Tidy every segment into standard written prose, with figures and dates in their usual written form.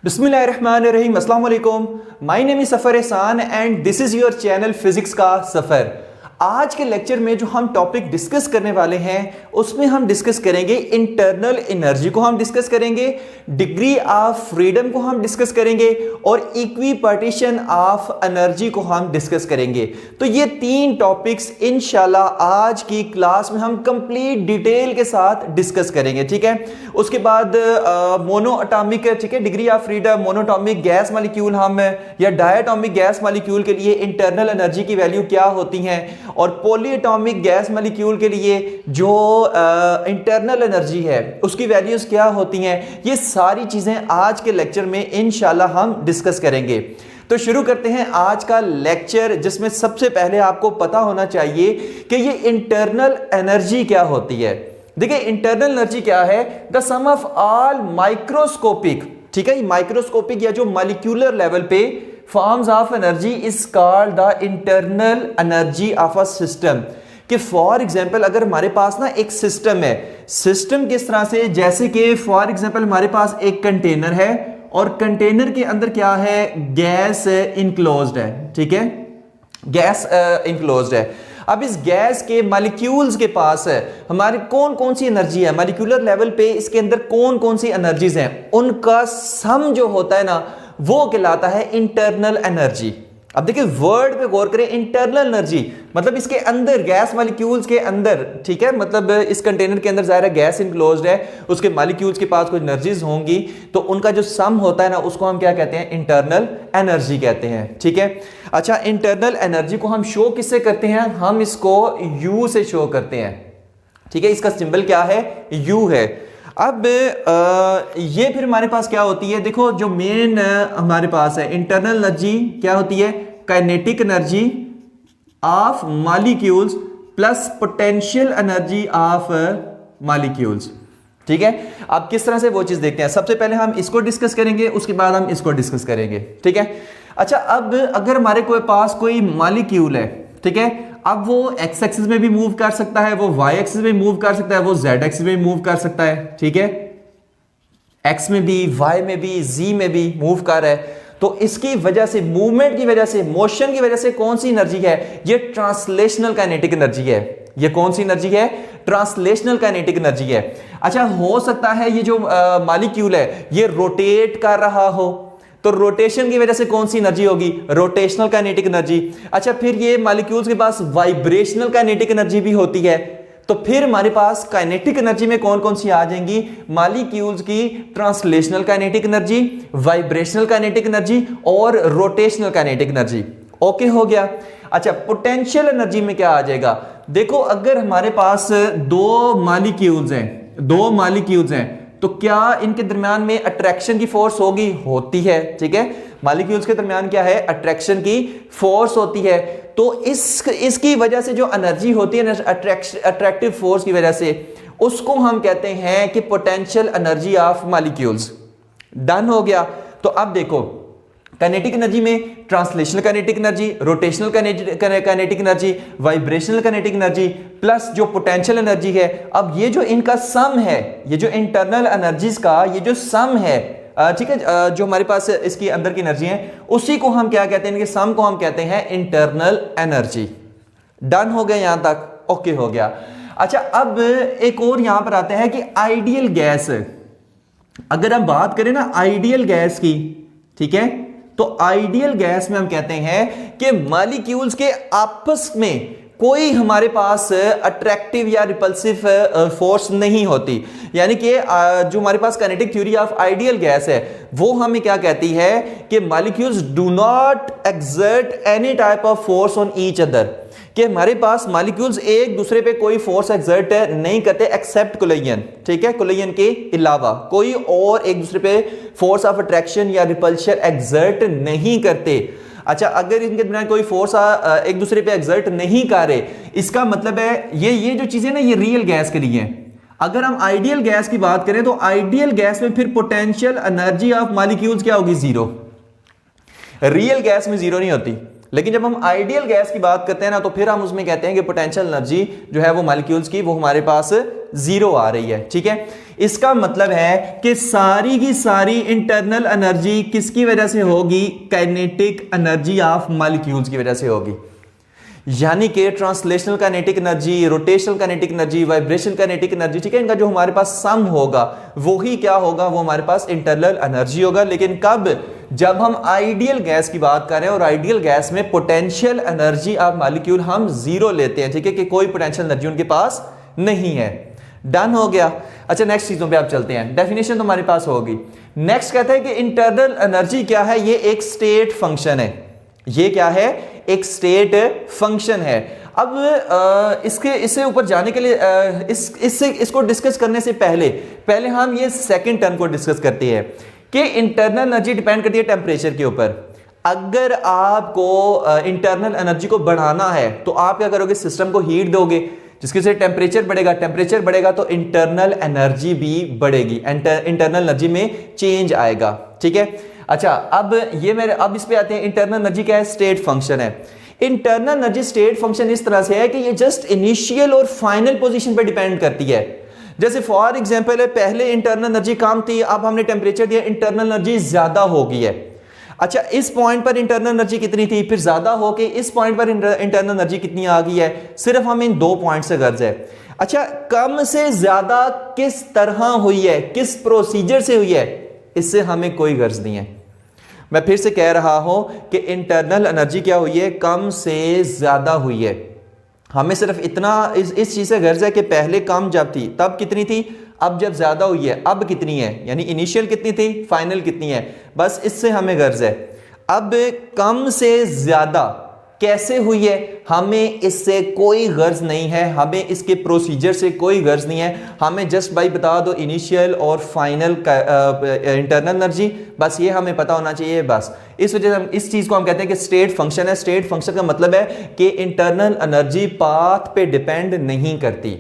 बिस्मिल्लाहिर्रहमानिर्रहीम, अस्सलाम वालेकुम। माय नेम इज सफ़र एहसान and this is your channel physics का सफ़र। आज के लेक्चर में जो हम टॉपिक डिस्कस करने वाले हैं उसमें हम डिस्कस करेंगे इंटरनल एनर्जी को हम डिस्कस करेंगे, डिग्री ऑफ फ्रीडम को हम डिस्कस करेंगे और इक्विपार्टीशन ऑफ एनर्जी को हम डिस्कस करेंगे। तो ये तीन टॉपिक्स इंशाल्लाह आज की क्लास में हम कंप्लीट डिटेल के साथ डिस्कस करेंगे, ठीक है। उसके बाद मोनो अटॉमिक, ठीक है, degree of freedom, monoatomic gas molecule हम या डायटॉमिक गैस मॉलिक्यूल के लिए इंटरनल एनर्जी की वैल्यू क्या होती है और पॉलीएटॉमिक गैस मॉलिक्यूल के लिए जो इंटरनल एनर्जी है उसकी वैल्यूज क्या होती हैं, ये सारी चीजें आज के लेक्चर में इंशाल्लाह हम डिस्कस करेंगे। तो शुरू करते हैं आज का लेक्चर, जिसमें सबसे पहले आपको पता होना चाहिए कि ये इंटरनल एनर्जी क्या होती है। देखिए इंटरनल एनर्जी क्या है, the sum of all microscopic, ठीक है, माइक्रोस्कोपिक या जो मॉलिक्यूलर लेवल पे forms of energy is called the internal energy of a system. कि फॉर एग्जांपल अगर हमारे पास ना एक सिस्टम है, सिस्टम किस तरह से, जैसे कि फॉर एग्जांपल हमारे पास एक कंटेनर है और कंटेनर के अंदर क्या है, गैस इनक्लोज्ड है, ठीक है, गैस इनक्लोज्ड है। अब इस गैस के मॉलिक्यूल्स के पास है हमारी कौन कौन सी एनर्जी है, मॉलिक्यूलर लेवल पे इसके अंदर कौन कौन सी एनर्जीज हैं, उनका सम जो होता है ना वो कहलाता है इंटरनल एनर्जी। अब देखिए वर्ड पे गौर करें, इंटरनल एनर्जी मतलब इसके अंदर गैस मॉलिक्यूल्स के अंदर, ठीक है, मतलब इस कंटेनर के अंदर ज़ाहिर है गैस इनक्लोज्ड है, उसके मॉलिक्यूल्स के पास कुछ एनर्जीज होंगी, तो उनका जो सम होता है ना उसको हम क्या कहते हैं, इंटरनल एनर्जी कहते हैं, ठीक है। अच्छा, इंटरनल एनर्जी को हम शो किससे करते हैं, हम इसको यू से शो करते हैं, ठीक है, इसका सिंबल क्या है, यू है। अब ये फिर हमारे पास क्या होती है, देखो जो मेन हमारे पास है इंटरनल एनर्जी क्या होती है, kinetic energy of molecules plus potential energy of molecules, ठीक है। अब किस तरह से वो चीज देखते हैं, सबसे पहले हम इसको डिस्कस करेंगे, उसके बाद हम इसको डिस्कस करेंगे, ठीक है। अच्छा, अब अगर हमारे पास कोई मॉलिक्यूल है, ठीक है, अब वो एक्स एक्सिस में भी मूव कर सकता है, वो वाई एक्सिस में मूव कर सकता है, वो जेड एक्सिस में मूव कर सकता है, ठीक है, एक्स में भी, वाई में भी, जी में भी मूव कर रहा है। तो इसकी वजह से, मूवमेंट की वजह से, मोशन की वजह से कौन सी एनर्जी है, ये ट्रांसलेशनल काइनेटिक एनर्जी है। ये कौन सी एनर्जी है, ट्रांसलेशनल काइनेटिक एनर्जी है। अच्छा, हो सकता है ये जो मॉलिक्यूल है ये रोटेट कर रहा हो, तो रोटेशन की वजह से कौन सी एनर्जी होगी, रोटेशनल काइनेटिक एनर्जी। अच्छा, फिर ये मॉलिक्यूल्स के पास वाइब्रेशनल काइनेटिक एनर्जी भी होती है, तो फिर हमारे पास काइनेटिक एनर्जी में कौन कौन सी आ जाएंगी, मॉलिक्यूल्स की translational kinetic energy, vibrational kinetic energy और रोटेशनल काइनेटिक एनर्जी। ओके, हो गया। अच्छा, पोटेंशियल एनर्जी में क्या आ जाएगा, देखो अगर हमारे पास दो मॉलिक्यूल्स हैं तो क्या इनके दरमियान में अट्रैक्शन की फोर्स होगी, होती है, ठीक है, मॉलिक्यूल्स के दरमियान क्या है, अट्रैक्शन की फोर्स होती है। तो इसकी वजह से जो एनर्जी होती है अट्रैक्टिव फोर्स की वजह से, उसको हम कहते हैं कि potential energy of molecules. Done हो गया। तो अब देखो काइनेटिक एनर्जी में translational kinetic energy, rotational kinetic energy, vibrational kinetic energy plus जो पोटेंशियल एनर्जी है। अब ये जो इनका सम है, ये जो इंटरनल एनर्जीज का ये जो सम है, ठीक है, जो हमारे पास इसकी अंदर की एनर्जी है उसी को हम क्या कहते हैं, इनके सम को हम कहते हैं इंटरनल एनर्जी। डन हो गया यहां तक, ओके हो गया। अच्छा, अब एक और यहां पर आते हैं कि आइडियल गैस, अगर हम बात करें ना आइडियल गैस की, ठीक है, तो आइडियल गैस में हम कहते हैं कि मॉलिक्यूल्स के आपस में कोई हमारे पास अट्रैक्टिव या रिपल्सिव फोर्स नहीं होती। यानी कि जो हमारे पास kinetic theory of ideal gas है वो हमें क्या कहती है कि molecules do not exert any type of force on each other, कि हमारे पास मॉलिक्यूल्स एक दूसरे पे कोई फोर्स एक्सर्ट नहीं करते एक्सेप्ट कोलिजन, ठीक है, कोलिजन के अलावा कोई और एक दूसरे पे फोर्स ऑफ अट्रैक्शन या रिपल्शन एक्सर्ट नहीं करते। अच्छा, अगर इनके दरमियान कोई फोर्स एक दूसरे पे एक्सर्ट नहीं कर रहे, इसका मतलब है ये जो चीजें ना ये रियल गैस के लिए हैं। अगर हम आइडियल गैस की बात करें तो आइडियल गैस में फिर पोटेंशियल एनर्जी ऑफ मॉलिक्यूल्स क्या होगी, जीरो। रियल गैस में जीरो नहीं होती, लेकिन जब हम आइडियल गैस की बात करते हैं ना, तो फिर हम उसमें कहते हैं कि पोटेंशियल एनर्जी जो है वो मॉलिक्यूल्स की वो हमारे पास जीरो आ रही है। ठीक है, इसका मतलब है कि सारी की सारी इंटरनल एनर्जी किसकी वजह से होगी? काइनेटिक एनर्जी ऑफ मॉलिक्यूल्स की वजह से होगी। यानी कि translational kinetic energy, rotational kinetic energy, vibrational kinetic energy, ठीक है, इनका जो हमारे पास सम होगा वो ही क्या होगा? वो हमारे पास इंटरनल एनर्जी होगा। लेकिन कब? जब हम आइडियल गैस की बात कर रहे हैं और आइडियल गैस में पोटेंशियल एनर्जी ऑफ मॉलिक्यूल हम जीरो लेते हैं। ठीक है, कि कोई पोटेंशियल एनर्जी उनके पास नहीं है। डन हो गया। अच्छा, नेक्स्ट चीजों पे आप चलते हैं। डेफिनेशन तो हमारे पास होगी। नेक्स्ट कहता है कि इंटरनल एनर्जी क्या है? ये एक स्टेट फंक्शन है। ये क्या है? एक स्टेट फंक्शन है। अब इससे ऊपर जाने के लिए इसको डिस्कस करने से पहले हम ये सेकंड टर्म को डिस्कस करते हैं कि इंटरनल एनर्जी डिपेंड करती है टेम्परेचर के ऊपर। अगर आपको इंटरनल एनर्जी को बढ़ाना है तो आप क्या करोगे? सिस्टम को हीट दोगे, जिसकी वजह से टेम्परेचर बढ़ेगा तो इंटरनल एनर्जी भी बढ़ेगी, इंटरनल एनर्जी में चेंज आएगा। ठीक है, अच्छा, अब इस पे आते हैं। इंटरनल एनर्जी क्या है? स्टेट फंक्शन है। इंटरनल एनर्जी स्टेट फंक्शन इस तरह से है कि ये जस्ट इनिशियल और फाइनल पोजीशन पे डिपेंड करती है। जैसे फॉर एग्जांपल है, पहले इंटरनल एनर्जी कम थी, अब हमने टेम्परेचर दिया, इंटरनल एनर्जी ज्यादा हो गई है। अच्छा, इस पॉइंट पर इंटरनल एनर्जी कितनी थी, फिर ज्यादा होके इस पॉइंट पर इंटरनल एनर्जी कितनी आ गई है? सिर्फ हमें इन 2 पॉइंट से गर्ज है। अच्छा, कम से ज्यादा किस तरह हुई है, किस प्रोसीजर से हुई है, इससे हमें कोई गर्ज नहीं है। मैं फिर से कह रहा हूं कि इंटरनल एनर्जी क्या हुई है? कम से ज्यादा हुई है। हमें सिर्फ इतना इस चीज से गर्ज है कि पहले कम जब थी तब कितनी थी, अब जब ज्यादा हुई है अब कितनी है, यानी इनिशियल कितनी थी, फाइनल कितनी है, बस इससे हमें गर्ज है। अब कम से ज्यादा कैसे हुई है, हमें इससे कोई गर्ज नहीं है, हमें इसके प्रोसीजर से कोई गर्ज नहीं है। हमें जस्ट भाई बता दो इनिशियल और फाइनल इंटरनल एनर्जी, बस ये हमें पता होना चाहिए। बस इस वजह से हम इस चीज को हम कहते हैं कि स्टेट फंक्शन है। स्टेट फंक्शन का मतलब है कि इंटरनल एनर्जी पाथ पे डिपेंड नहीं करती।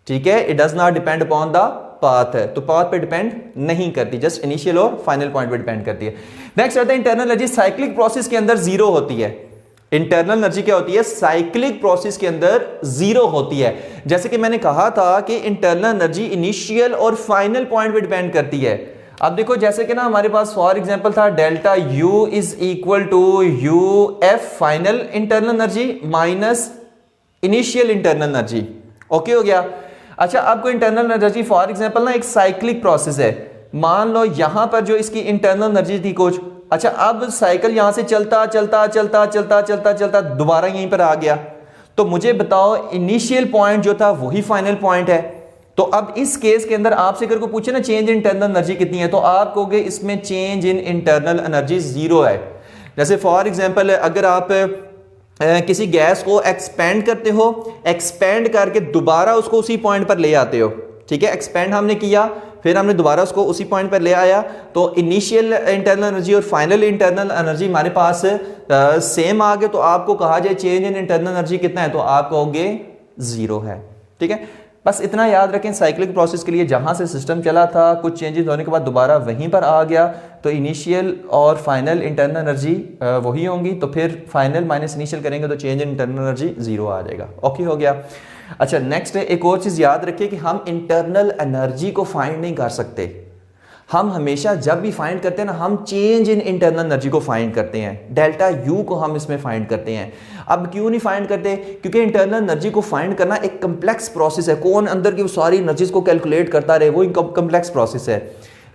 ठीक है, it does not depend upon the path है, तो पाथ पे डिपेंड नहीं करती, जस्ट इनिशियल और फाइनल पॉइंट पे डिपेंड करती है। नेक्स्ट आता है इंटरनल एनर्जी साइक्लिक प्रोसेस के अंदर जीरो होती है। इंटरनल एनर्जी क्या होती है? साइक्लिक प्रोसेस के अंदर जीरो होती है। जैसे कि मैंने कहा था कि इंटरनल एनर्जी इनिशियल और फाइनल पॉइंट पे डिपेंड करती है। अब देखो, जैसे कि ना हमारे पास फॉर एग्जांपल था delta U is equal to U F final internal energy minus initial internal energy. Okay हो गया। अच्छा, अब कोई इंटरनल एनर्जी फॉर एग्जांपल ना एक साइक्लिक प्रोसेस है, मान लो यहां पर जो इसकी इंटरनल एनर्जी थी कुछ, अच्छा अब साइकिल यहां से चलता चलता चलता चलता चलता चलता दोबारा यहीं पर आ गया, तो मुझे बताओ इनिशियल पॉइंट जो था वही फाइनल पॉइंट है। तो अब इस केस के अंदर आपसे अगर कोई पूछे ना चेंज इन इंटरनल एनर्जी कितनी है, तो आप कहोगे इसमें change in internal energy zero है। जैसे फॉर एग्जांपल अगर आप किसी गैस को एक्सपेंड करते हो, एक्सपेंड करके दोबारा उसको उसी पॉइंट पर ले आते हो, ठीक है, एक्सपेंड हमने किया फिर हमने दोबारा उसको उसी पॉइंट पर ले आया, तो इनिशियल इंटरनल एनर्जी और फाइनल इंटरनल एनर्जी हमारे पास सेम आ गए। तो आपको कहा जाए चेंज इन इंटरनल एनर्जी कितना है, तो आप कहोगे जीरो है। ठीक है, बस इतना याद रखें साइक्लिक प्रोसेस के लिए, जहां से सिस्टम चला था कुछ चेंजेस होने के बाद दोबारा वहीं पर आ गया, तो इनिशियल और फाइनल इंटरनल एनर्जी वही होंगी, तो फिर फाइनल माइनस इनिशियल करेंगे तो change in internal energy zero आ जाएगा। ओके हो गया। अच्छा, नेक्स्ट एक और चीज याद रखिए कि हम इंटरनल एनर्जी को फाइंड नहीं कर सकते। हम हमेशा जब भी फाइंड करते हैं ना, हम चेंज इन इंटरनल एनर्जी को फाइंड करते हैं, डेल्टा यू को हम इसमें फाइंड करते हैं। अब क्यों नहीं फाइंड करते? क्योंकि इंटरनल एनर्जी को फाइंड करना एक कम्प्लेक्स प्रोसेस है, कौन अंदर की सारी एनर्जीज को कैलकुलेट करता रहे, वो एक कम्प्लेक्स प्रोसेस है।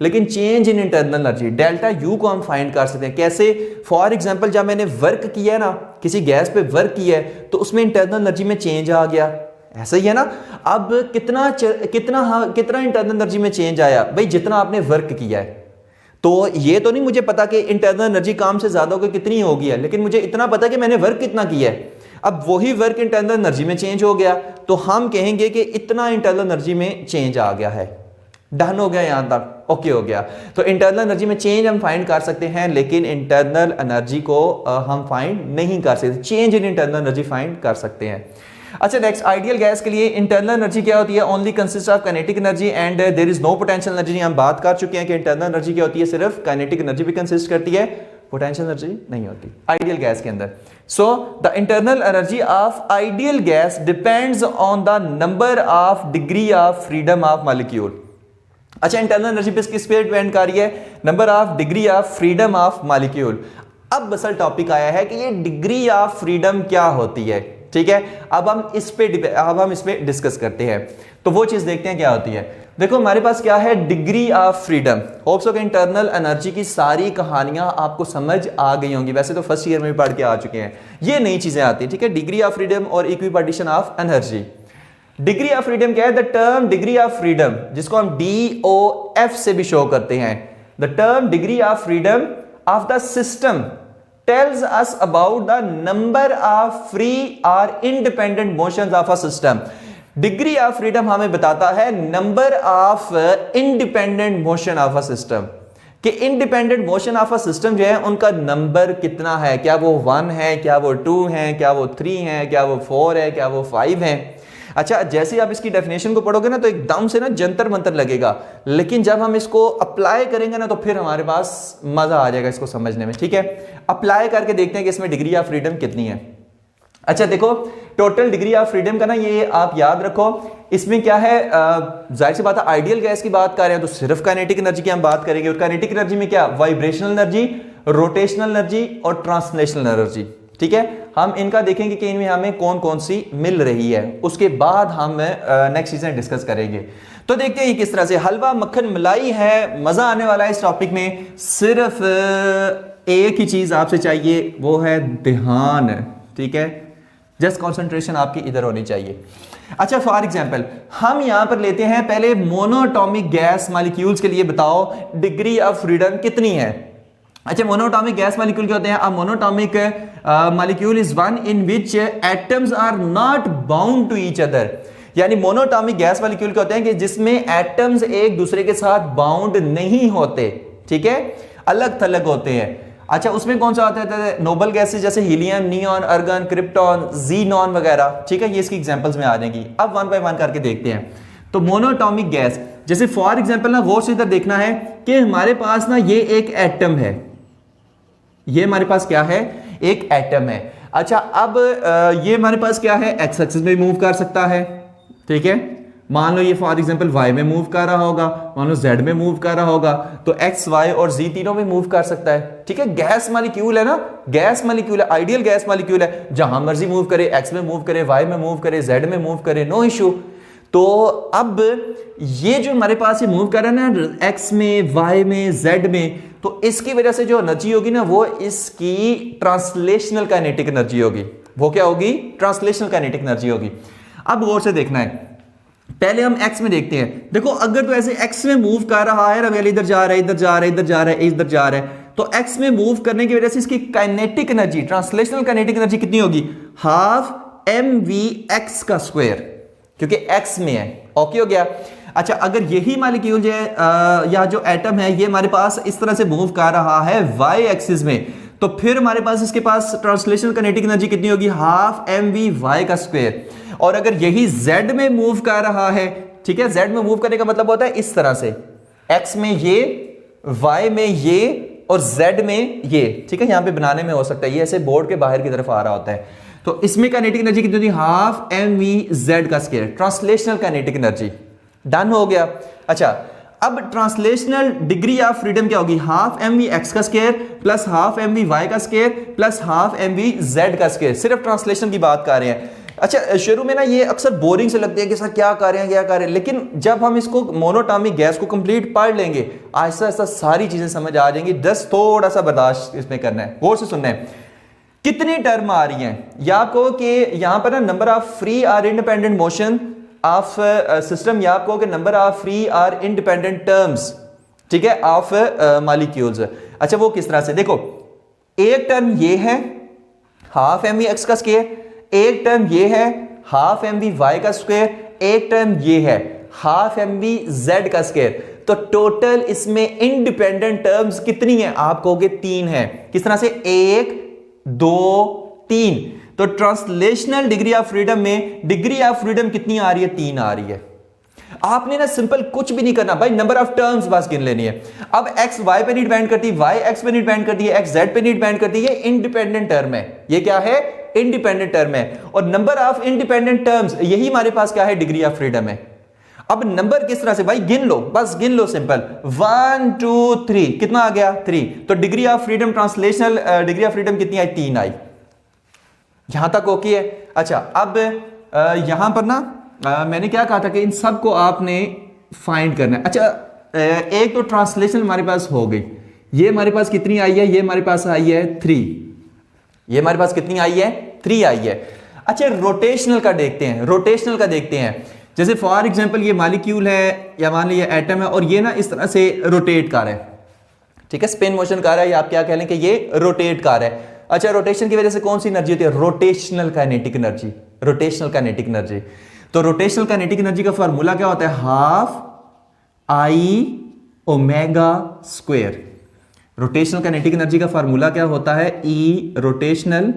लेकिन change in internal energy delta U को हम फाइंड कर सकते हैं। कैसे? फॉर एग्जांपल जब मैंने वर्क किया है ना, किसी गैस पे वर्क किया है, तो उसमें इंटरनल एनर्जी में चेंज आ गया, ऐसा ही है ना। अब कितना इंटरनल एनर्जी में चेंज आया? भाई जितना आपने वर्क किया है। तो ये तो नहीं मुझे पता कि इंटरनल एनर्जी काम से ज्यादा होकर कितनी होगी है, लेकिन मुझे इतना पता कि मैंने वर्क कितना किया है। अब वही वर्क इंटरनल एनर्जी में चेंज हो गया, तो हम कहेंगे कि इतना इंटरनल एनर्जी में चेंज आ गया है। डन हो गया यहां तक? ओके हो गया। तो इंटरनल एनर्जी में चेंज हम फाइंड कर सकते हैं, लेकिन इंटरनल एनर्जी को हम फाइंड नहीं कर सकते। Change in internal energy find कर सकते हैं। अच्छा, नेक्स्ट आइडियल गैस के लिए इंटरनल एनर्जी क्या होती है? Only consist of kinetic energy and there is no potential energy. हम बात कर चुके हैं कि इंटरनल एनर्जी क्या होती है, सिर्फ काइनेटिक एनर्जी भी कंसिस्ट करती है, पोटेंशियल एनर्जी नहीं होती आइडियल गैस के अंदर। So the internal energy of ideal gas depends on the number of degree of freedom of molecule. अच्छा, इंटरनल एनर्जी किस पे डिपेंड कर रही है? Number of degree of freedom of molecule. अब असल टॉपिक आया है कि ये डिग्री ऑफ फ्रीडम क्या होती है। ठीक है, अब हम इस पे डिस्कस करते हैं। तो वो चीज देखते हैं क्या होती है। देखो हमारे पास क्या है, degree of freedom. Hope so कि इंटरनल एनर्जी की सारी कहानियां आपको समझ आ गई होंगी। वैसे तो फर्स्ट ईयर में भी पढ़ के आ चुके हैं, ये नई चीजें आती हैं। ठीक है, डिग्री ऑफ फ्रीडम और equipartition of energy. Degree of freedom क्या है? The term degree of freedom, जिसको हम DOF से भी शो करते हैं। The term degree of freedom of the system tells us about the number of free और independent motions of a system. Degree of freedom हमें बताता है number of independent motion of a system, कि independent motion of a system जो है उनका number कितना है। क्या वो 1 है, क्या वो 2 है, क्या वो 3 है, क्या वो 4 है, क्या वो 5 है। अच्छा, जैसे आप इसकी डेफिनेशन को पढ़ोगे ना तो एकदम से ना जंतर मंतर लगेगा, लेकिन जब हम इसको अप्लाई करेंगे ना तो फिर हमारे पास मजा आ जाएगा इसको समझने में। ठीक है, अप्लाई करके देखते हैं कि इसमें डिग्री ऑफ फ्रीडम कितनी है। अच्छा देखो, टोटल डिग्री ऑफ फ्रीडम का ना ये आप याद रखो, इसमें क्या है, जाहिर सी बात है आइडियल गैस की बात कर रहे हैं तो सिर्फ काइनेटिक एनर्जी की हम बात करेंगे। और काइनेटिक एनर्जी में क्या, वाइब्रेशनल एनर्जी, रोटेशनल एनर्जी और ट्रांसलेशनल एनर्जी। ठीक है, हम इनका देखेंगे कि इनमें हमें कौन कौन सी मिल रही है, उसके बाद हम नेक्स्ट चीजें डिस्कस करेंगे। तो देखते हैं किस तरह से हलवा मक्खन मलाई है, मजा आने वाला है इस टॉपिक में। सिर्फ एक ही चीज आपसे चाहिए, वो है ध्यान। ठीक है, जस्ट कंसंट्रेशन आपकी इधर होनी चाहिए। अच्छा, फॉर एग्जांपल हम यहां पर लेते हैं पहले मोनोटॉमिक गैस मॉलिक्यूल्स के लिए बताओ डिग्री ऑफ फ्रीडम कितनी है। अच्छा, मोनोटॉमिक गैस मॉलिक्यूल क्या होते हैं? A monatomic molecule is one in which atoms are not bound to each other. यानी मोनोटॉमिक गैस मॉलिक्यूल क्या होते हैं कि जिसमें एटम्स एक दूसरे के साथ बाउंड नहीं होते। ठीक है, अलग थलग होते हैं। अच्छा, उसमें कौन सा आता है? नोबल गैसेस जैसे helium, neon, organ, krypton, xenon वगैरह। ठीक है, ये इसकी एग्जांपल्स में आ जाएंगी। अब वन बाय वन करके देखते हैं। तो मोनोटॉमिक गैस, जैसे फॉर एग्जांपल ना गौर से इधर देखना है कि हमारे पास ना ये एक एटम है, ये हमारे पास क्या है, एक एटम है। अच्छा, अब ये हमारे पास क्या है, एक्स एक्सिस में मूव कर सकता है। ठीक है, मान लो ये फॉर एग्जांपल वाई में मूव कर रहा होगा, मान लो जेड में मूव कर रहा होगा, तो एक्स, वाई और जी तीनों में मूव कर सकता है। ठीक है, गैस मॉलिक्यूल है ना, गैस मॉलिक्यूल है, आइडियल गैस मॉलिक्यूल है, जहां मर्जी मूव करे, एक्स में मूव करे, वाई में मूव करे, जेड में मूव करे, नो इशू। तो अब ये जो हमारे पास ये मूव कर रहा है ना एक्स में, वाई में, जेड में, तो इसकी वजह से जो एनर्जी होगी ना वो इसकी ट्रांसलेशनल काइनेटिक एनर्जी होगी। वो क्या होगी? ट्रांसलेशनल काइनेटिक एनर्जी होगी। अब गौर से देखना है, पहले हम एक्स में देखते हैं। देखो अगर तो ऐसे एक्स में मूव कर रहा है ना, इधर जा रहा है, इधर जा रहा है, इधर जा रहा है, इधर जा रहा है, तो एक्स में मूव करने की वजह से इसकी kinetic energy, translational kinetic energy कितनी होगी? हाफ mv(x) का स्क्वायर, क्योंकि एक्स में है। ओके हो गया। अच्छा, अगर यही मॉलिक्यूल जो है या जो एटम है ये हमारे पास इस तरह से मूव कर रहा है वाई एक्सिस में, तो फिर हमारे पास इसके पास ट्रांसलेशनल काइनेटिक एनर्जी कितनी होगी? हाफ mv(y) का स्क्वायर। और अगर यही z में मूव कर रहा है, ठीक है, z में मूव करने का मतलब होता है इस तरह से, x में ये, y में ये और z में ये। ठीक है, यहां पे बनाने में हो सकता है ये ऐसे बोर्ड के बाहर की तरफ आ रहा होता है। तो इसमें काइनेटिक एनर्जी कितनी होती है? हाफ mv(z) का square, translational kinetic energy. Done हो गया। अच्छा, अब ट्रांसलेशनल डिग्री ऑफ फ्रीडम क्या होगी? हाफ mv(x) का स्क्वायर प्लस हाफ mv(y) का स्क्वायर प्लस हाफ mv(z) का स्क्वायर। सिर्फ ट्रांसलेशन की बात कर रहे हैं। अच्छा, शुरू में ना ये अक्सर बोरिंग से लगती है कि सर क्या कर रहे हैं, क्या कर रहे हैं, लेकिन जब हम इसको मोनोटॉमिक गैस को कंप्लीट पढ़ लेंगे, आहिस्ता आहिस्ता सारी चीजें समझ आ जाएंगी। बस थोड़ा सा बर्दाश्त इसमें करना है, गौर से सुनना है। कितनी टर्म आ रही हैं? या कहो कि यहां पर ना नंबर ऑफ फ्री और इंडिपेंडेंट मोशन ऑफ सिस्टम, या आपको कि नंबर ऑफ फ्री और इंडिपेंडेंट टर्म्स, ठीक है, ऑफ मॉलिक्यूल्स। अच्छा, वो किस तरह से? देखो, एक टर्म ये है हाफ mv(x) का स्क्वायर, एक टर्म ये है हाफ mv(y) का स्क्वायर, एक टर्म ये है हाफ mv(z) का स्क्वायर। तो टोटल इसमें इंडिपेंडेंट टर्म्स कितनी है? आप कहोगे 3 है। किस तरह से? 1 2 3। तो ट्रांसलेशनल डिग्री ऑफ फ्रीडम में डिग्री ऑफ फ्रीडम कितनी आ रही है? 3 आ रही है। आपने ना सिंपल कुछ भी नहीं करना भाई, नंबर ऑफ टर्म्स बस गिन लेनी है। अब x y पे नहीं डिपेंड करती, y x पे नहीं डिपेंड करती है, x z पे नहीं डिपेंड करती है, इंडिपेंडेंट टर्म है। ये क्या है? इंडिपेंडेंट टर्म है। और नंबर ऑफ इंडिपेंडेंट टर्म्स, यही हमारे पास क्या है? डिग्री ऑफ फ्रीडम है। अब नंबर किस तरह से भाई? गिन लो, बस गिन लो सिंपल, 1 2 3, कितना आ गया? 3। तो degree of freedom, translational degree of freedom कितनी आई? 3 आई। यहां तक ओके है। अच्छा, अब यहां पर ना मैंने क्या कहा था कि इन सब को आपने फाइंड करना है। अच्छा, एक तो ट्रांसलेशन हमारे पास हो गई, ये हमारे पास कितनी आई है? ये हमारे पास आई है 3। ये हमारे पास कितनी आई है? 3 आई है। अच्छा, रोटेशनल का देखते हैं, रोटेशनल का देखते हैं। जैसे फॉर एग्जांपल ये मॉलिक्यूल है या मान लीजिए एटम है और ये ना इस तरह से रोटेट कर रहा है, ठीक है, स्पिन मोशन कर रहा है, या आप क्या कह लें कि ये रोटेट कर रहा है। अच्छा, रोटेशन की वजह से कौन सी एनर्जी होती है? Rotational kinetic energy, rotational kinetic energy. तो रोटेशनल काइनेटिक एनर्जी का फार्मूला क्या होता है? Half I omega square. Rotational kinetic energy का फार्मूला क्या होता है? ई रोटेशनल,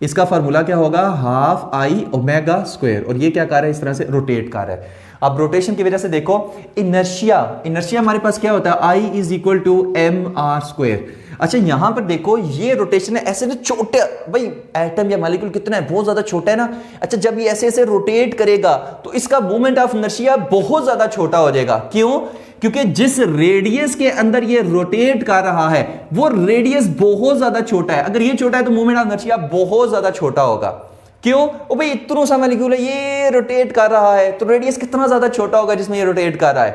इसका फार्मूला क्या होगा? Half I omega square. और ये क्या कर रहा है? इस तरह से रोटेट कर रहा है। अब रोटेशन की वजह से देखो इनर्शिया, इनर्शिया हमारे पास क्या होता है? I is equal to M R square. अच्छा, यहां पर देखो ये रोटेशन है ऐसे ना, छोटे भाई एटम या मॉलिक्यूल कितना है? बहुत ज्यादा छोटा है ना। अच्छा, जब ये ऐसे ऐसे रोटेट करेगा तो इसका मोमेंट ऑफ इनर्शिया बहुत ज्यादा छोटा हो जाएगा। क्यों? क्योंकि जिस रेडियस के अंदर ये रोटेट कर रहा है वो रेडियस बहुत ज्यादा छोटा है। अगर ये छोटा है तो मोमेंट ऑफ इनर्शिया बहुत ज्यादा छोटा होगा। क्यों? ओ भाई इतना सा मॉलिक्यूल है, ये रोटेट कर रहा है, तो रेडियस कितना ज्यादा छोटा होगा जिसमें ये रोटेट कर रहा है,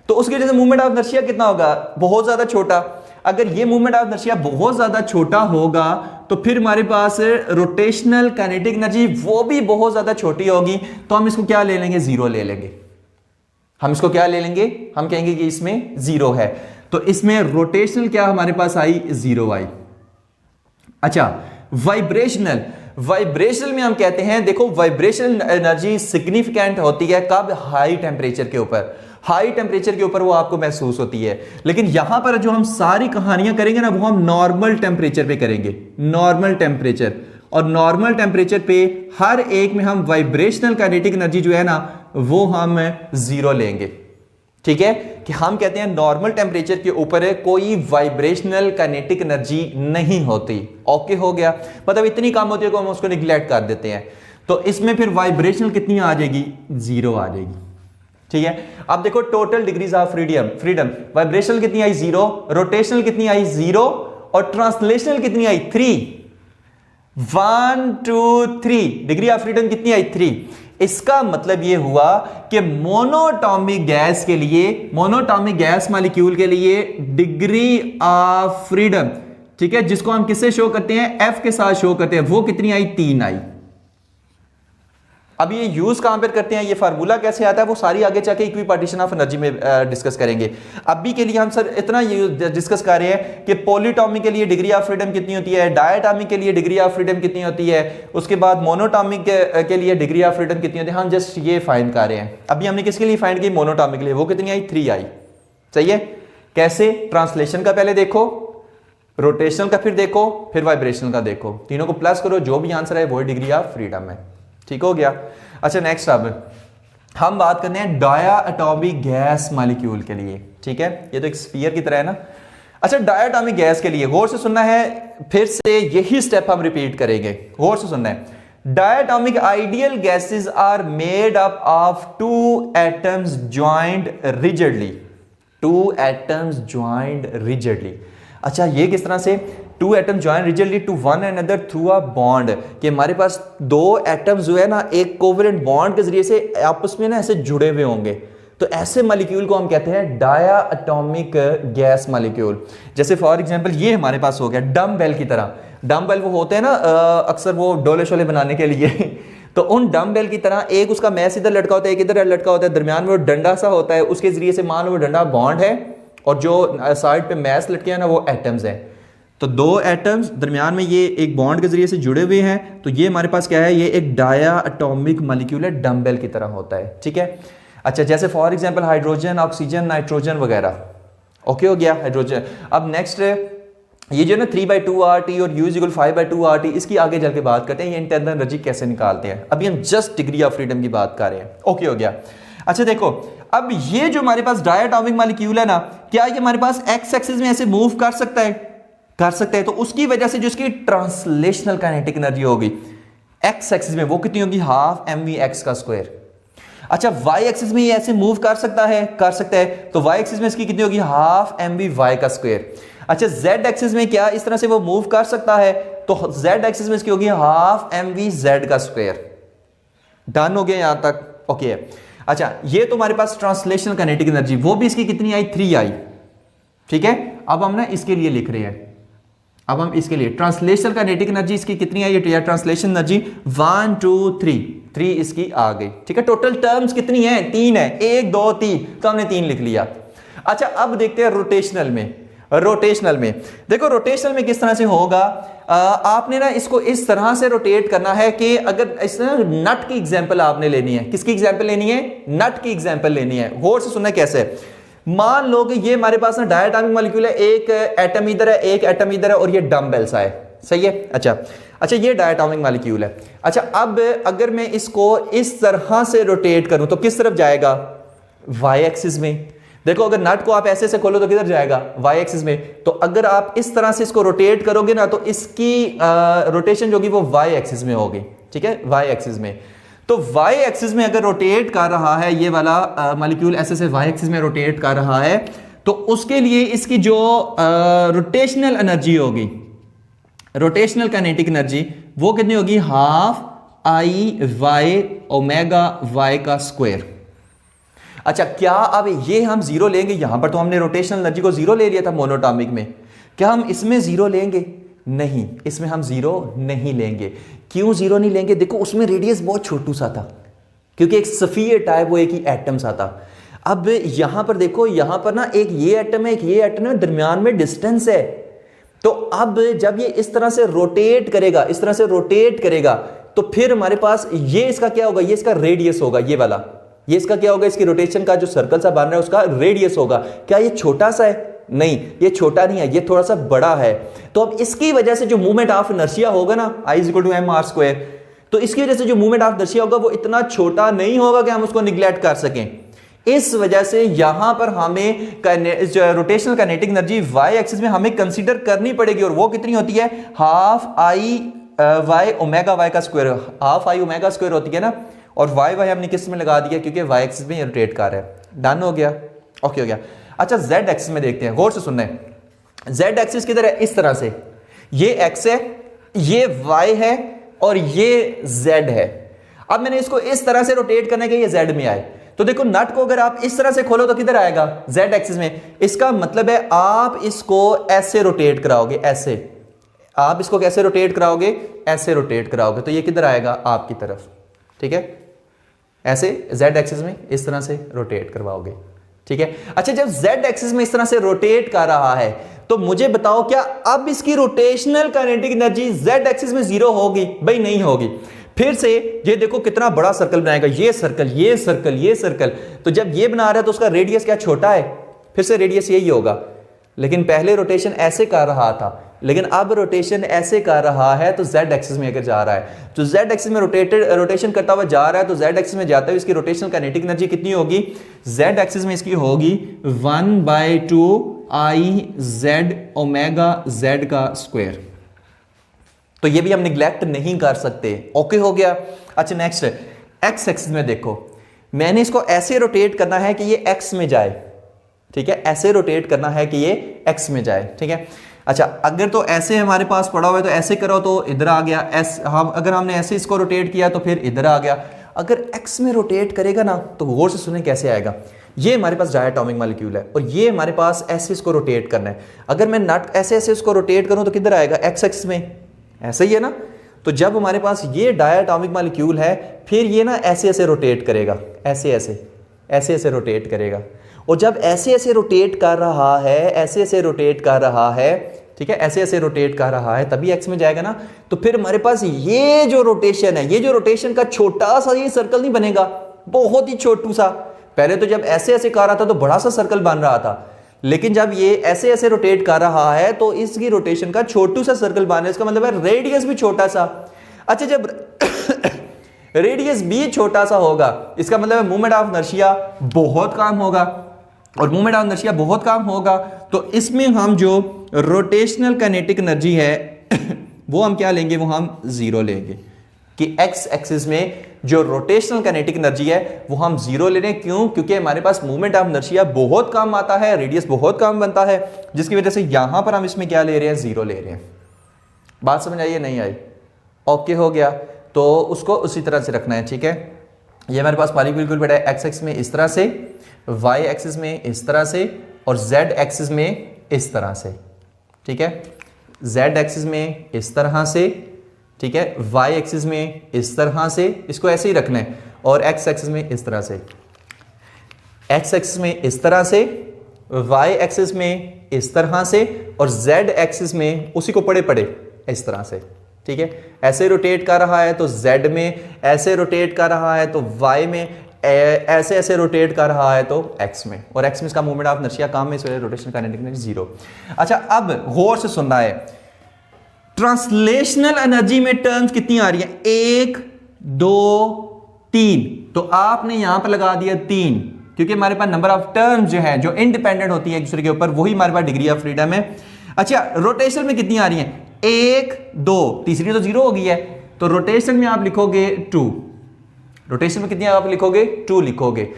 तो उसकी वजह से मूवमेंट ऑफ इनर्शिया कितना होगा? बहुत ज्यादा छोटा। अगर ये मूवमेंट ऑफ इनर्शिया बहुत ज्यादा छोटा होगा तो फिर हमारे पास रोटेशनल काइनेटिक एनर्जी वो भी बहुत ज्यादा छोटी होगी। तो हम इसको क्या ले लेंगे? जीरो ले लेंगे। हम इसको क्या ले लेंगे? हम कहेंगे कि इसमें जीरो है। तो इसमें रोटेशनल क्या हमारे पास आई? जीरो आई। अच्छा, वाइब्रेशनल, वाइब्रेशनल में हम कहते हैं देखो वाइब्रेशनल एनर्जी सिग्निफिकेंट होती है कब? हाई टेम्परेचर के ऊपर। हाई टेम्परेचर के ऊपर वो आपको महसूस होती है। लेकिन यहां पर जो हम सारी कहानियां करेंगे ना वो हम नॉर्मल टेम्परेचर पे करेंगे, नॉर्मल टेम्परेचर। और नॉर्मल टेम्परेचर पे हर एक में हम वाइब्रेशनल काइनेटिक एनर्जी जो है ना वो हम जीरो लेंगे। ठीक है, कि हम कहते हैं नॉर्मल टेम्परेचर के ऊपर कोई वाइब्रेशनल काइनेटिक एनर्जी नहीं होती। ओके हो गया, मतलब इतनी कम होती है कि हम उसको निगलेक्ट कर देते हैं। तो इसमें फिर वाइब्रेशनल कितनी आ जाएगी? जीरो आ जाएगी। ठीक है, अब देखो total degrees of freedom, vibrational कितनी आई? जीरो, रोटेशनल कितनी आई? जीरो, और ट्रांसलेशनल कितनी आई? 3। 1 2 3 डिग्री ऑफ फ्रीडम कितनी आई? 3। इसका मतलब यह हुआ कि मोनोटॉमिक गैस के लिए, मोनोटॉमिक गैस मॉलिक्यूल के लिए डिग्री ऑफ फ्रीडम, ठीक है, जिसको हम किससे शो करते हैं? एफ के साथ शो करते हैं, वो कितनी आई? 3 आई। अब ये यूज कहां पर करते हैं, ये फार्मूला कैसे आता है, वो सारी आगे जाके इक्विपार्टीशन ऑफ एनर्जी में डिस्कस करेंगे। अभी के लिए हम सर इतना डिस्कस कर रहे हैं कि पॉलीटॉमिक के लिए डिग्री ऑफ फ्रीडम कितनी होती है, डायटॉमिक के लिए डिग्री ऑफ फ्रीडम कितनी होती है, उसके बाद मोनोटॉमिक के लिए डिग्री ऑफ फ्रीडम कितनी होती है। हम जस्ट ये फाइंड कर रहे हैं। अभी हमने किसके लिए फाइंड की? मोनोटॉमिक के लिए। वो कितनी आई? 3 आई। सही है। कैसे? ट्रांसलेशन का पहले देखो, रोटेशनल का फिर देखो, फिर वाइब्रेशनल का देखो, तीनों को प्लस करो, जो भी आंसर है वो डिग्री ऑफ फ्रीडम है। ठीक हो गया। अच्छा, नेक्स्ट अब हम बात करते हैं डायाटॉमिक गैस मॉलिक्यूल के लिए। ठीक है, ये तो एक स्फीयर की तरह है ना। अच्छा, डायाटॉमिक गैस के लिए गौर से सुनना है, फिर से यही स्टेप हम रिपीट करेंगे, गौर से सुनना है। Diatomic ideal gases are made up of 2 atoms joined rigidly, 2 atoms joined rigidly. अच्छा, ये किस तरह से? 2 atom join rigidly to one another through a bond, कि हमारे पास 2 एटम्स जो है ना एक कोवेलेंट बॉन्ड के जरिए से आपस में ना ऐसे जुड़े हुए होंगे, तो ऐसे मॉलिक्यूल को हम कहते हैं डायाटॉमिक गैस मॉलिक्यूल। जैसे फॉर एग्जांपल ये हमारे पास हो गया डम्बेल की तरह। डम्बेल वो होते हैं ना अक्सर वो डोले शोले बनाने के लिए तो उन डम्बेल की तरह एक उसका मैस इधर लटका होता है, एक इधर लटका होता है, दरमियान में वो डंडा सा होता है, उसके जरिए से मान लो वो डंडा बॉन्ड है और जो साइड पे मैस लटके हैं ना वो एटम्स हैं। तो 2 एटम्स दरमियान में ये एक बॉन्ड के जरिए से जुड़े हुए हैं, तो ये हमारे पास क्या है? ये एक डायाटॉमिक मॉलिक्यूल है, डम्बेल की तरह होता है। ठीक है। अच्छा, जैसे for example hydrogen, oxygen, nitrogen वगैरह। ओके हो गया हाइड्रोजन। अब नेक्स्ट ये जो ना 3/2 RT और U = 5/2 RT, इसकी आगे चल के बात करते हैं, ये इंटरनल एनर्जी कैसे निकालते हैं। अभी हम जस्ट डिग्री ऑफ फ्रीडम की बात कर रहे हैं। ओके हो गया। अच्छा देखो, अब ये जो हमारे पास डायटोमिक मॉलिक्यूल है ना, क्या ये हमारे पास एक्स एक्सिस में ऐसे मूव कर सकता है? कर सकता है। तो उसकी वजह से जो इसकी ट्रांसलेशनल काइनेटिक एनर्जी होगी एक्स एक्सिस में, वो कितनी होगी? Half mv(x²। अच्छा, वाई एक्सिस में ये ऐसे मूव कर सकता है? कर सकता है। तो वाई एक्सिस में इसकी कितनी होगी? Half mv(y²। अच्छा, जेड एक्सिस में क्या इस तरह से वो मूव कर सकता है? तो जेड एक्सिस में इसकी होगी हाफ mv(z²। डन हो गया यहां तक? ओके। अच्छा, ये तो हमारे पास ट्रांसलेशनल काइनेटिक एनर्जी, वो भी इसकी कितनी आई? 3 आई। ठीक है, अब हम ना इसके लिए लिख रहे हैं, अब हम इसके लिए ट्रांसलेशनल काइनेटिक एनर्जी इसकी कितनी आई? या ट्रांसलेशन एनर्जी 1 2 3 इसकी आ गई। ठीक है, टोटल टर्म्स कितनी है? 3 है। 1 2 3, तो हमने 3 लिख लिया। अच्छा, अब देखते हैं रोटेशनल में। रोटेशनल में देखो, रोटेशनल में किस तरह से होगा। आपने ना इसको इस तरह से रोटेट करना है कि अगर इस नट की एग्जांपल आपने लेनी है। किसकी एग्जांपल लेनी है? नट की एग्जांपल लेनी है। गौर से सुनना कैसे। मान लो कि ये हमारे पास ना डायटोमिक मॉलिक्यूल है, एक एटम इधर है, एक एटम इधर है, और ये डम्बल सा है। सही है। अच्छा, ये डायटोमिक मॉलिक्यूल है। अच्छा, अब अगर मैं इसको इस तरह से रोटेट करूं तो किस तरफ जाएगा? वाई एक्सिस में। देखो, अगर नट को आप ऐसे से खोलो तो किधर जाएगा? वाई एक्सिस में। तो अगर आप इस तरह से इसको रोटेट करोगे ना, तो इसकी रोटेशन जो होगी वो वाई एक्सिस में होगी। ठीक है, वाई एक्सिस में। तो वाई एक्सिस में अगर रोटेट कर रहा है ये वाला मॉलिक्यूल, ऐसे से वाई एक्सिस में रोटेट कर रहा है, तो उसके लिए इसकी जो रोटेशनल एनर्जी होगी, रोटेशनल काइनेटिक एनर्जी, वो कितनी होगी? Half I(y)(ω)(y²। अच्छा, क्या अब ये हम जीरो लेंगे? यहां पर तो हमने रोटेशनल एनर्जी को जीरो ले लिया था मोनोटॉमिक में, क्या हम इसमें जीरो लेंगे? नहीं, इसमें हम जीरो नहीं लेंगे। क्यों जीरो नहीं लेंगे? देखो, उसमें रेडियस बहुत छोटू सा था, क्योंकि एक सफियर टाइप, वो एक ही एटम सा था। अब यहां पर देखो, यहां पर ना एक ये एटम है, एक ये एटम है, दरमियान में डिस्टेंस है। तो अब जब ये इस तरह से रोटेट करेगा, इस तरह से रोटेट करेगा, तो फिर हमारे पास ये इसका क्या होगा? ये इसका रेडियस होगा, ये वाला। ये इसका क्या होगा? इसकी रोटेशन का जो सर्कल सा बन रहा है उसका रेडियस होगा। क्या ये छोटा सा है? नहीं, ये छोटा नहीं है, ये थोड़ा सा बड़ा है। तो अब इसकी वजह से जो मूवमेंट ऑफ इनर्शिया होगा ना, I = mr², तो इसकी वजह से जो मूवमेंट ऑफ इनर्शिया होगा वो इतना छोटा नहीं होगा कि हम उसको निगलेक्ट कर सकें। इस वजह से यहां पर हमें rotational kinetic energy Y axis में हमें कंसीडर करनी पड़ेगी, और वो कितनी होती है? हाफ I(y)(ω)(y²), हाफ I(ω)² होती है ना, और वाई हमने किस में लगा दिया? क्योंकि वाई एक्सिस में रोटेट कर रहा है। डन हो गया? ओके हो गया। अच्छा, जेड एक्सिस में देखते हैं, गौर से सुनना है। जेड एक्सिस किधर है? इस तरह से, ये एक्स है, ये वाई है, और ये जेड है। अब मैंने इसको इस तरह से रोटेट करना है कि ये जेड में आए। तो देखो, नट को अगर आप इस तरह से खोलो तो किधर आएगा? जेड एक्सिस में। इसका मतलब है आप इसको ऐसे रोटेट कराओगे, ऐसे। आप इसको कैसे रोटेट कराओगे? ऐसे रोटेट कराओगे, तो ये किधर आएगा? आपकी तरफ। ठीक है, ऐसे जेड एक्सिस में इस तरह से रोटेट करवाओगे। ठीक है। अच्छा, जब जेड एक्सिस में इस तरह से रोटेट कर रहा है, तो मुझे बताओ, क्या अब इसकी rotational kinetic energy Z axis में जीरो होगी? भाई नहीं होगी। फिर से ये देखो कितना बड़ा सर्कल बनाएगा, ये सर्कल, ये सर्कल, ये सर्कल। तो जब ये बना रहा है तो उसका रेडियस क्या छोटा है? फिर से रेडियस यही होगा। लेकिन पहले रोटेशन ऐसे कर रहा था, लेकिन अब रोटेशन ऐसे कर रहा है, तो जेड एक्सिस में अगर जा रहा है, तो जेड एक्सिस में रोटेशन करता हुआ जा रहा है, तो जेड एक्सिस में जाते हुए इसकी रोटेशनल काइनेटिक एनर्जी कितनी होगी? जेड एक्सिस में इसकी होगी 1/2 I(z)(ω)(z²। तो ये भी हम निगलेक्ट नहीं कर सकते। ओके हो गया। अच्छा, नेक्स्ट एक्स एक्सिस में देखो, मैंने इसको ऐसे रोटेट करना है कि ये एक्स में जाए। ठीक है, ऐसे रोटेट करना है कि ये एक्स में जाए। ठीक है। अच्छा, अगर तो ऐसे हमारे पास पड़ा हुआ है तो ऐसे करो तो इधर आ गया, अगर हमने ऐसे इसको रोटेट किया तो फिर इधर आ गया। अगर एक्स में रोटेट करेगा ना, तो गौर से सुने कैसे आएगा। ये हमारे पास डायटोमिक मॉलिक्यूल है, और ये हमारे पास ऐसे इसको रोटेट करना है। अगर मैं नट ऐसे ऐसे इसको रोटेट करूं तो किधर आएगा? एक्स एक्सिस में। ऐसे ही है ना। तो जब हमारे पास ये डायटोमिक मॉलिक्यूल है, फिर ये ना ऐसे ऐसे रोटेट करेगा, ऐसे ऐसे ऐसे ऐसे रोटेट करेगा। और जब ऐसे ऐसे रोटेट कर रहा है, ऐसे ऐसे रोटेट कर रहा है, ठीक है, ऐसे ऐसे रोटेट कर रहा है, तभी एक्स में जाएगा ना। तो फिर हमारे पास ये जो रोटेशन है, ये जो रोटेशन का छोटा सा ये सर्कल नहीं बनेगा, बहुत ही छोटू सा। पहले तो जब ऐसे ऐसे कर रहा था तो बड़ा सा सर्कल बन रहा था, लेकिन जब ये ऐसे ऐसे रोटेट कर रहा है तो इसकी रोटेशन का छोटू सा सर्कल बना है, इसका मतलब है रेडियस भी छोटा सा। अच्छा, जब रेडियस भी छोटा सा होगा इसका मतलब है मूवमेंट ऑफ इनर्शिया बहुत कम होगा, और मूवमेंट ऑफ इनर्शिया बहुत कम होगा तो इसमें हम जो रोटेशनल काइनेटिक एनर्जी है वो हम क्या लेंगे, वो हम जीरो लेंगे कि एक्स एक्सिस में जो रोटेशनल काइनेटिक एनर्जी है वो हम जीरो ले रहे हैं। क्यों? क्योंकि हमारे पास मूवमेंट ऑफ इनर्शिया बहुत कम आता है, रेडियस बहुत कम बनता है, जिसकी वजह से यहां पर हम इसमें क्या ले रहे हैं, जीरो ले रहे हैं। बात समझ आई? नहीं आई? ओके हो गया। तो उसको उसी तरह से रखना है, ठीक है। ये हमारे पास मॉलिक्यूल बिल्कुल बेटा एक्स एक्सिस में इस तरह से, वाई एक्सिस में इस तरह से, और जेड एक्सिस में इस तरह से, ठीक है। जेड एक्सिस में इस तरह से, ठीक है, वाई एक्सिस में इस तरह से, इसको ऐसे ही रखना है, और एक्स एक्सिस में इस तरह से, एक्स एक्सिस में इस तरह से, वाई एक्सिस में इस तरह से, और जेड एक्सिस में उसी को पड़े पड़े इस तरह से, ठीक है। ऐसे रोटेट कर रहा है तो जेड में, ऐसे रोटेट कर रहा है तो वाई में, ऐसे ऐसे रोटेट कर रहा है तो एक्स में, और एक्स में इसका मूवमेंट ऑफ इनर्शिया कम है, इस वजह से रोटेशनल काइनेटिक एनर्जी जीरो। अच्छा, अब गौर से सुनना है, ट्रांसलेशनल एनर्जी में टर्म्स कितनी आ रही है, 1 2 3, तो आपने यहां पर लगा दिया 3, क्योंकि हमारे पास नंबर ऑफ टर्म्स जो है जो इंडिपेंडेंट होती है एक दूसरे के ऊपर, वही हमारे पास डिग्री ऑफ फ्रीडम है। अच्छा, रोटेशन में कितनी आ रही है, 1 2, तीसरी तो जीरो हो गई है, तो रोटेशन में आप लिखोगे 2, रोटेशन में कितनी आप लिखोगे, 2 लिखोगे।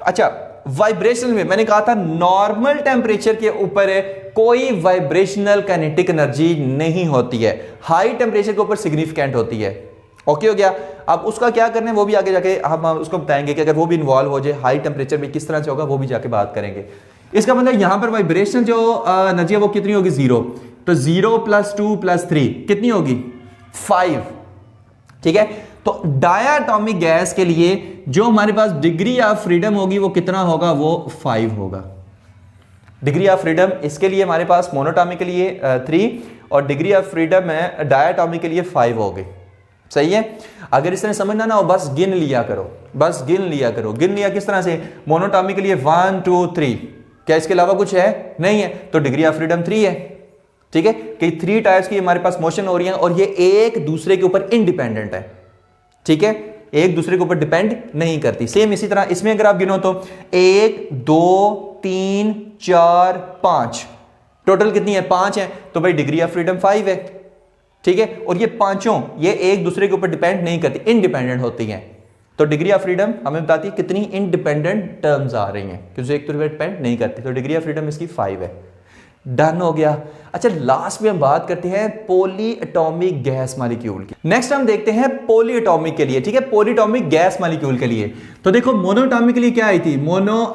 अच्छा, वाइब्रेशन में मैंने कहा था नॉर्मल टेम्परेचर के ऊपर कोई वाइब्रेशनल काइनेटिक एनर्जी नहीं होती है, हाई टेम्परेचर के ऊपर सिग्निफिकेंट होती है। ओके हो गया। अब उसका क्या करना है वो भी आगे जाके हम उसको बताएंगे कि अगर वो भी इन्वॉल्व हो जाए हाई टेम्परेचर में किस तरह से होगा, वो भी जाके बात करेंगे। इसका मतलब यहां पर वाइब्रेशनल जो एनर्जी है वो कितनी होगी, 0, तो 0 + 2 + 3 कितनी होगी, 5, ठीक है। तो डायटोमिक गैस के लिए जो हमारे पास डिग्री ऑफ फ्रीडम होगी वो कितना होगा, वो 5 होगा डिग्री ऑफ फ्रीडम। इसके लिए हमारे पास मोनोटॉमिक के लिए 3 और डिग्री ऑफ फ्रीडम है डायटोमिक के लिए 5 हो गई। सही है। अगर इस तरह समझना ना हो बस गिन लिया करो, बस गिन लिया करो। गिन लिया किस तरह से, मोनोटॉमिक के लिए 1 2 3, क्या इसके अलावा कुछ है, नहीं है, तो डिग्री ऑफ फ्रीडम 3 है, ठीक है। कि 3 टाइप्स की हमारे पास मोशन हो रही है और ये एक दूसरे के ऊपर इंडिपेंडेंट है, ठीक है, एक दूसरे के ऊपर डिपेंड नहीं करती। सेम इसी तरह इसमें अगर आप गिनो तो 1 2 3 4 5, टोटल कितनी है, 5 है, तो भाई डिग्री ऑफ फ्रीडम 5 है, ठीक है। और ये पांचों ये एक दूसरे के ऊपर डिपेंड नहीं करती, इंडिपेंडेंट होती हैं। तो डिग्री ऑफ फ्रीडम हमें बताती है कितनी इंडिपेंडेंट टर्म्स आ रही हैं, क्योंकि एक दूसरे पर डिपेंड नहीं करती। तो डिग्री ऑफ फ्रीडम इसकी 5 है। डन हो गया। अच्छा, लास्ट में हम बात करते हैं पॉली एटॉमिक गैस मॉलिक्यूल की। नेक्स्ट हम देखते हैं पॉली एटॉमिक के लिए, ठीक है, पॉली एटॉमिक गैस मॉलिक्यूल के लिए। तो देखो मोनो एटॉमिक के लिए क्या आई थी, मोनो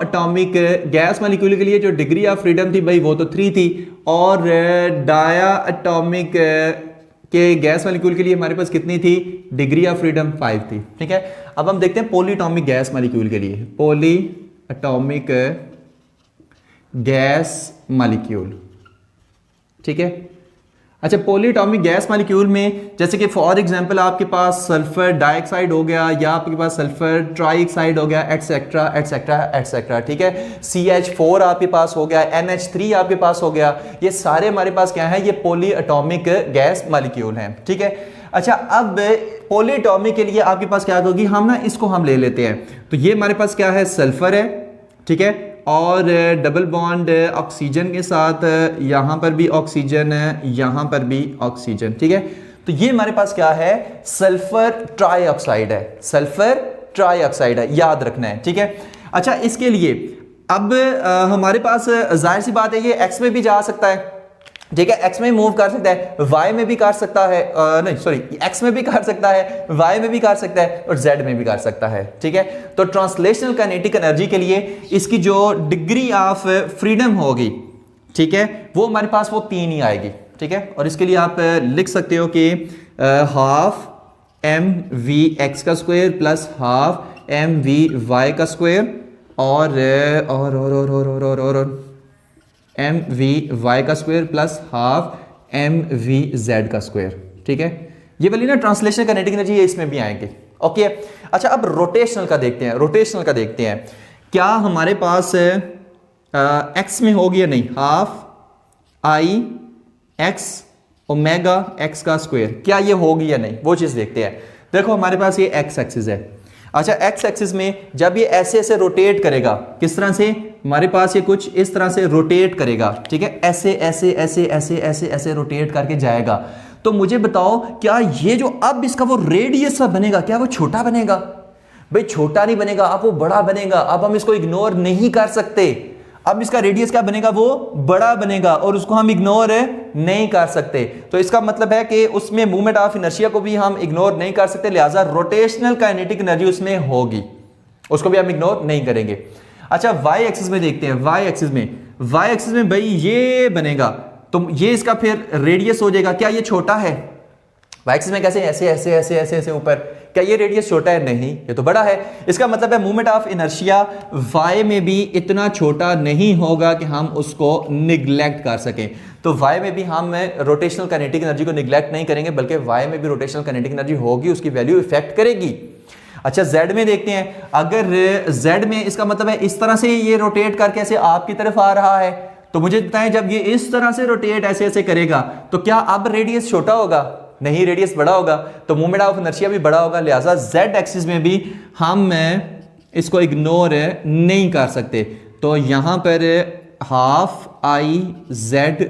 एटॉमिक गैस मॉलिक्यूल के लिए जो डिग्री ऑफ फ्रीडम थी भाई वो तो 3 थी, और डाया एटॉमिक के गैस मॉलिक्यूल के लिए हमारे पास कितनी थी, डिग्री ऑफ फ्रीडम 5 थी, ठीक है। अब हम देखते हैं पॉली एटॉमिक गैस मॉलिक्यूल के लिए, पॉली एटॉमिक गैस मॉलिक्यूल, ठीक है। अच्छा, पॉली एटॉमिक गैस मॉलिक्यूल में जैसे कि फॉर एग्जांपल आपके पास सल्फर डाइऑक्साइड हो गया, या आपके पास सल्फर ट्राइऑक्साइड हो गया, एटसेट्रा एटसेट्रा एटसेट्रा, ठीक है। CH4 आपके पास हो गया, NH3 आपके पास हो गया, ये सारे हमारे पास क्या है, ये पॉली एटॉमिक गैस मॉलिक्यूल हैं, ठीक है। अच्छा, अब पॉली एटॉमिक के लिए आपके पास क्या होगी, हम ना इसको हम ले लेते हैं। तो ये हमारे पास क्या है, सल्फर है, ठीक है, और डबल बॉन्ड ऑक्सीजन के साथ, यहां पर भी ऑक्सीजन है, यहां पर भी ऑक्सीजन, ठीक है। तो ये हमारे पास क्या है, सल्फर ट्राइऑक्साइड है, सल्फर ट्राइऑक्साइड है, याद रखना है, ठीक है। अच्छा, इसके लिए अब हमारे पास जाहिर सी बात है ये एक्स में भी जा सकता है, ठीक है, एक्स में मूव कर सकता है, वाई में भी कर सकता है, नहीं सॉरी, एक्स में भी कर सकता है, वाई में भी कर सकता है, और जेड में भी कर सकता है, ठीक है। तो ट्रांसलेशनल काइनेटिक एनर्जी के लिए इसकी जो डिग्री ऑफ फ्रीडम होगी, ठीक है, वो हमारे पास वो 3 ही आएगी, ठीक है। और इसके लिए आप लिख सकते हो कि ½ mv(x) का स्क्वायर प्लस ½ mv(y) का स्क्वायर और mv(y) का स्क्वायर प्लस ½ mv(z) का स्क्वायर, ठीक है। ये वाली ना ट्रांसलेशनल काइनेटिक एनर्जी है, इसमें भी आएंगे, ओके। अच्छा, अब रोटेशनल का देखते हैं, रोटेशनल का देखते हैं क्या हमारे पास एक्स में होगी या नहीं, half I x omega x का स्क्वायर, क्या ये होगी या नहीं, वो चीज देखते हैं। देखो हमारे पास ये एक्स एक्सिस है। अच्छा, एक्स एक्सिस में जब ये ऐसे ऐसे रोटेट करेगा, किस तरह से, हमारे पास ये कुछ इस तरह से रोटेट करेगा, ठीक है, ऐसे ऐसे ऐसे ऐसे ऐसे ऐसे रोटेट करके जाएगा। तो मुझे बताओ क्या ये जो अब इसका वो रेडियस बनेगा, क्या वो छोटा बनेगा? भाई छोटा नहीं बनेगा, अब वो बड़ा बनेगा। अब हम इसको इग्नोर नहीं कर सकते। अब इसका रेडियस क्या बनेगा, वो बड़ा बनेगा और उसको हम इग्नोर नहीं कर सकते। तो इसका मतलब है कि उसमें मूवमेंट ऑफ इनर्शिया को भी हम इग्नोर नहीं कर सकते, लिहाजा रोटेशनल काइनेटिक एनर्जी उसमें होगी, उसको भी हम इग्नोर नहीं करेंगे। अच्छा, वाई एक्सिस में देखते हैं। वाई एक्सिस में भाई ये बनेगा, तो ये इसका फिर रेडियस हो जाएगा। क्या ये छोटा है? वाई एक्सिस में कैसे, ऐसे ऐसे ऐसे ऐसे ऐसे ऊपर, क्या ये रेडियस छोटा है? नहीं, ये तो बड़ा है। इसका मतलब है मूवमेंट ऑफ इनर्शिया वाई में भी इतना छोटा नहीं होगा कि हम उसको निग्लेक्ट कर सकें। तो वाई में भी हम रोटेशनल काइनेटिक एनर्जी को निग्लेक्ट नहीं करेंगे, बल्कि वाई में भी रोटेशनल काइनेटिक एनर्जी होगी, उसकी वैल्यू इफेक्ट करेगी। अच्छा, जेड में देखते हैं। अगर जेड में इसका मतलब है इस तरह से ये रोटेट करके ऐसे आपकी तरफ आ रहा है, तो मुझे बताएं जब ये इस तरह से रोटेट ऐसे ऐसे करेगा तो क्या अब रेडियस छोटा होगा? नहीं, रेडियस बड़ा होगा, तो मूवमेंट ऑफ इनर्शिया भी बड़ा होगा। लिहाजा जेड एक्सिस में भी हम इसको इग्नोर नहीं कर सकते। तो यहां पर half I Z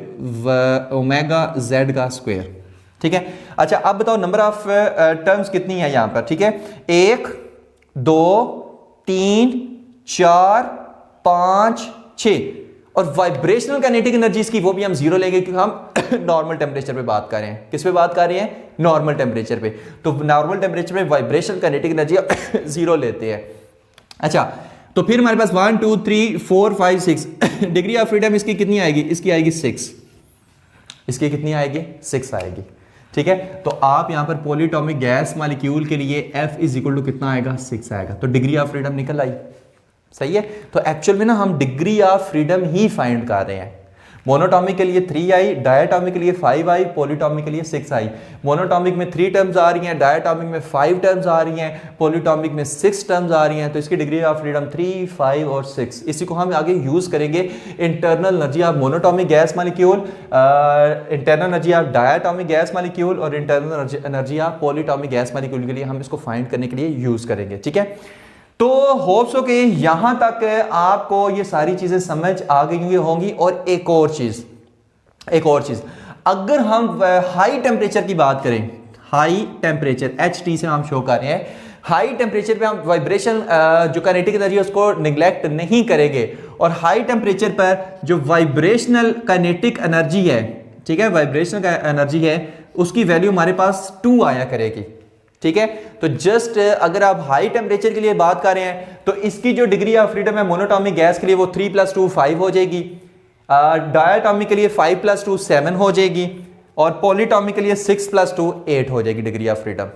omega Z का स्क्वायर, ठीक है। अच्छा, अब बताओ नंबर ऑफ टर्म्स कितनी है यहां पर, ठीक है। 1 2 3 4 5 6 और वाइब्रेशनल काइनेटिक एनर्जीज की वो भी हम जीरो लेंगे, क्योंकि हम नॉर्मल टेम्परेचर पे बात कर रहे हैं। किस पे बात कर रहे हैं? नॉर्मल टेम्परेचर पे। तो नॉर्मल टेम्परेचर पे वाइब्रेशनल काइनेटिक एनर्जी जीरो लेते हैं। अच्छा, तो फिर हमारे पास 1 2 3 4 5 6 डिग्री ऑफ फ्रीडम इसकी कितनी आएगी? इसकी आएगी 6। इसकी कितनी आएगी? 6 आएगी, ठीक है। तो आप यहां पर पॉलीटॉमिक गैस मॉलिक्यूल के लिए F इज इक्वल टू कितना आएगा? 6 आएगा। तो डिग्री ऑफ फ्रीडम निकल आई, सही है। तो एक्चुअल में ना हम degree of freedom he find कर रहे हैं। मोनोटॉमिक के लिए 3 आई, डायटॉमिक के लिए 5 आई, पॉलीटॉमिक के लिए 6 आई। मोनोटॉमिक में 3 टर्म्स आ रही हैं, डायटॉमिक में 5 टर्म्स आ रही हैं, पॉलीटॉमिक में 6 टर्म्स आ रही हैं। तो इसकी डिग्री ऑफ फ्रीडम 3 5 और 6। इसी को हम आगे यूज करेंगे internal energy of monatomic gas molecule, internal energy of diatomic gas molecule और internal energy of polyatomic gas molecule के लिए हम इसको फाइंड करने के लिए यूज करेंगे, ठीक है। तो होप्स हो कि यहां तक आपको ये सारी चीजें समझ आ गई होंगी। और एक और चीज, अगर हम हाई टेम्परेचर की बात करें, हाई टेम्परेचर HT से हम शो कर रहे हैं, हाई टेम्परेचर पे हम वाइब्रेशन जो काइनेटिक एनर्जी है उसको निग्लेक्ट नहीं करेंगे। और हाई टेम्परेचर पर जो वाइब्रेशनल काइनेटिक एनर्जी है, ठीक है, वाइब्रेशनल एनर्जी है, उसकी वैल्यू हमारे पास 2 आया करेगी, ठीक है। तो जस्ट अगर आप हाई टेम्परेचर के लिए बात कर रहे हैं तो इसकी जो डिग्री ऑफ फ्रीडम है मोनोटॉमिक गैस के लिए वो 3 + 2 5 हो जाएगी, डायटॉमिक के लिए 5 + 2 7 हो जाएगी और पॉलीटॉमिक के लिए 6 + 2 8 हो जाएगी डिग्री ऑफ फ्रीडम,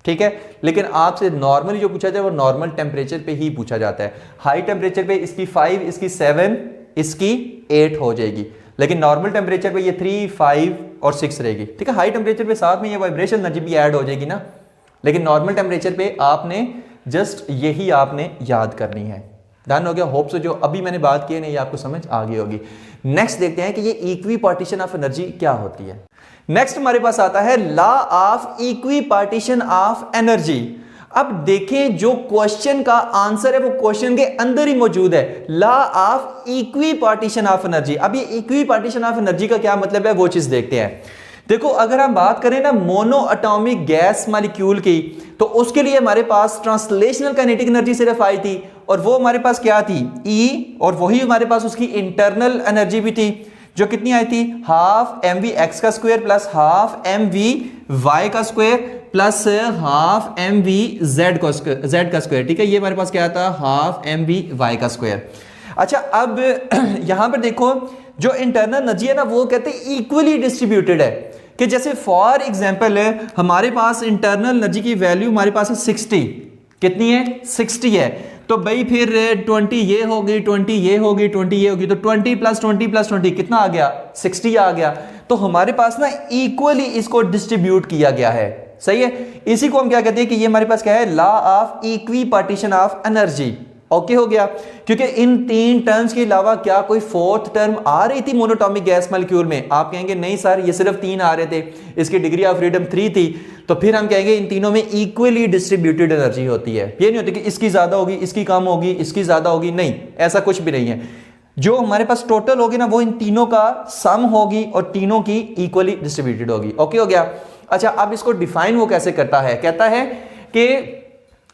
ठीक है। लेकिन आपसे नॉर्मली जो पूछा जाए वो नॉर्मल टेम्परेचर पे ही पूछा जाता है। हाई टेम्परेचर पे इसकी 5, इसकी 7, इसकी 8 हो जाएगी, लेकिन नॉर्मल टेम्परेचर पे ये 3 5 और 6 रहेगी, ठीक है। हाई टेम्परेचर पे साथ में ये वाइब्रेशन एनर्जी भी ऐड हो जाएगी ना, लेकिन नॉर्मल टेम्परेचर पे आपने जस्ट यही आपने याद करनी है। डन हो गया? होप सो जो अभी मैंने बात की है ना ये आपको समझ आ गई होगी। नेक्स्ट देखते हैं कि ये इक्वी पार्टीशन ऑफ एनर्जी क्या होती है। नेक्स्ट हमारे पास आता है law of equi partition of energy. अब देखें जो क्वेश्चन का आंसर है वो क्वेश्चन के अंदर ही मौजूद है, law of equi partition of energy. अब ये इक्वी पार्टीशन ऑफ एनर्जी का क्या मतलब है वो चीज देखते हैं। देखो, अगर हम बात करें ना मोनो एटॉमिक गैस मॉलिक्यूल की, तो उसके लिए हमारे पास ट्रांसलेशनल काइनेटिक एनर्जी सिर्फ आई थी और वो हमारे पास क्या थी? E, और वही हमारे पास उसकी इंटरनल एनर्जी भी थी जो कितनी आई थी? हाफ mv x का square plus half mv y का square plus half mv z का स्क्वायर, ठीक है। ये हमारे पास क्या था? हाफ mv y का स्क्वायर। अच्छा, अब यहां पर देखो जो इंटरनल एनर्जी है ना वो कहते हैं इक्वली डिस्ट्रीब्यूटेड है, कि जैसे फॉर एग्जांपल हमारे पास इंटरनल एनर्जी की वैल्यू हमारे पास है 60। कितनी है? 60 है। तो भाई फिर 20 ये होगी, 20 ये होगी, 20 ये होगी, तो 20 + 20 + 20 कितना आ गया? 60 आ गया। तो हमारे पास ना इक्वली इसको डिस्ट्रीब्यूट किया गया है, सही है। इसी को हम क्या कहते हैं कि ये हमारे पास क्या है? Law of equi partition of energy, okay हो गया, क्योंकि इन तीन टर्म्स के अलावा क्या कोई फोर्थ टर्म आ रही थी मोनोटॉमिक गैस मॉलिक्यूल में? आप कहेंगे नहीं सर, ये सिर्फ तीन आ रहे थे, इसकी डिग्री ऑफ फ्रीडम 3 थी, तो फिर हम कहेंगे इन तीनों में इक्वली डिस्ट्रीब्यूटेड एनर्जी होती है। ये नहीं होती कि इसकी ज्यादा होगी, इसकी कम होगी, इसकी ज्यादा होगी, नहीं, ऐसा कुछ भी नहीं है। जो हमारे पास टोटल होगी ना, वो इन तीनों का सम होगी और तीनों की इक्वली डिस्ट्रीब्यूटेड होगी। ओके हो गया। अच्छा, अब इसको डिफाइन वो कैसे करता है? कहता है कि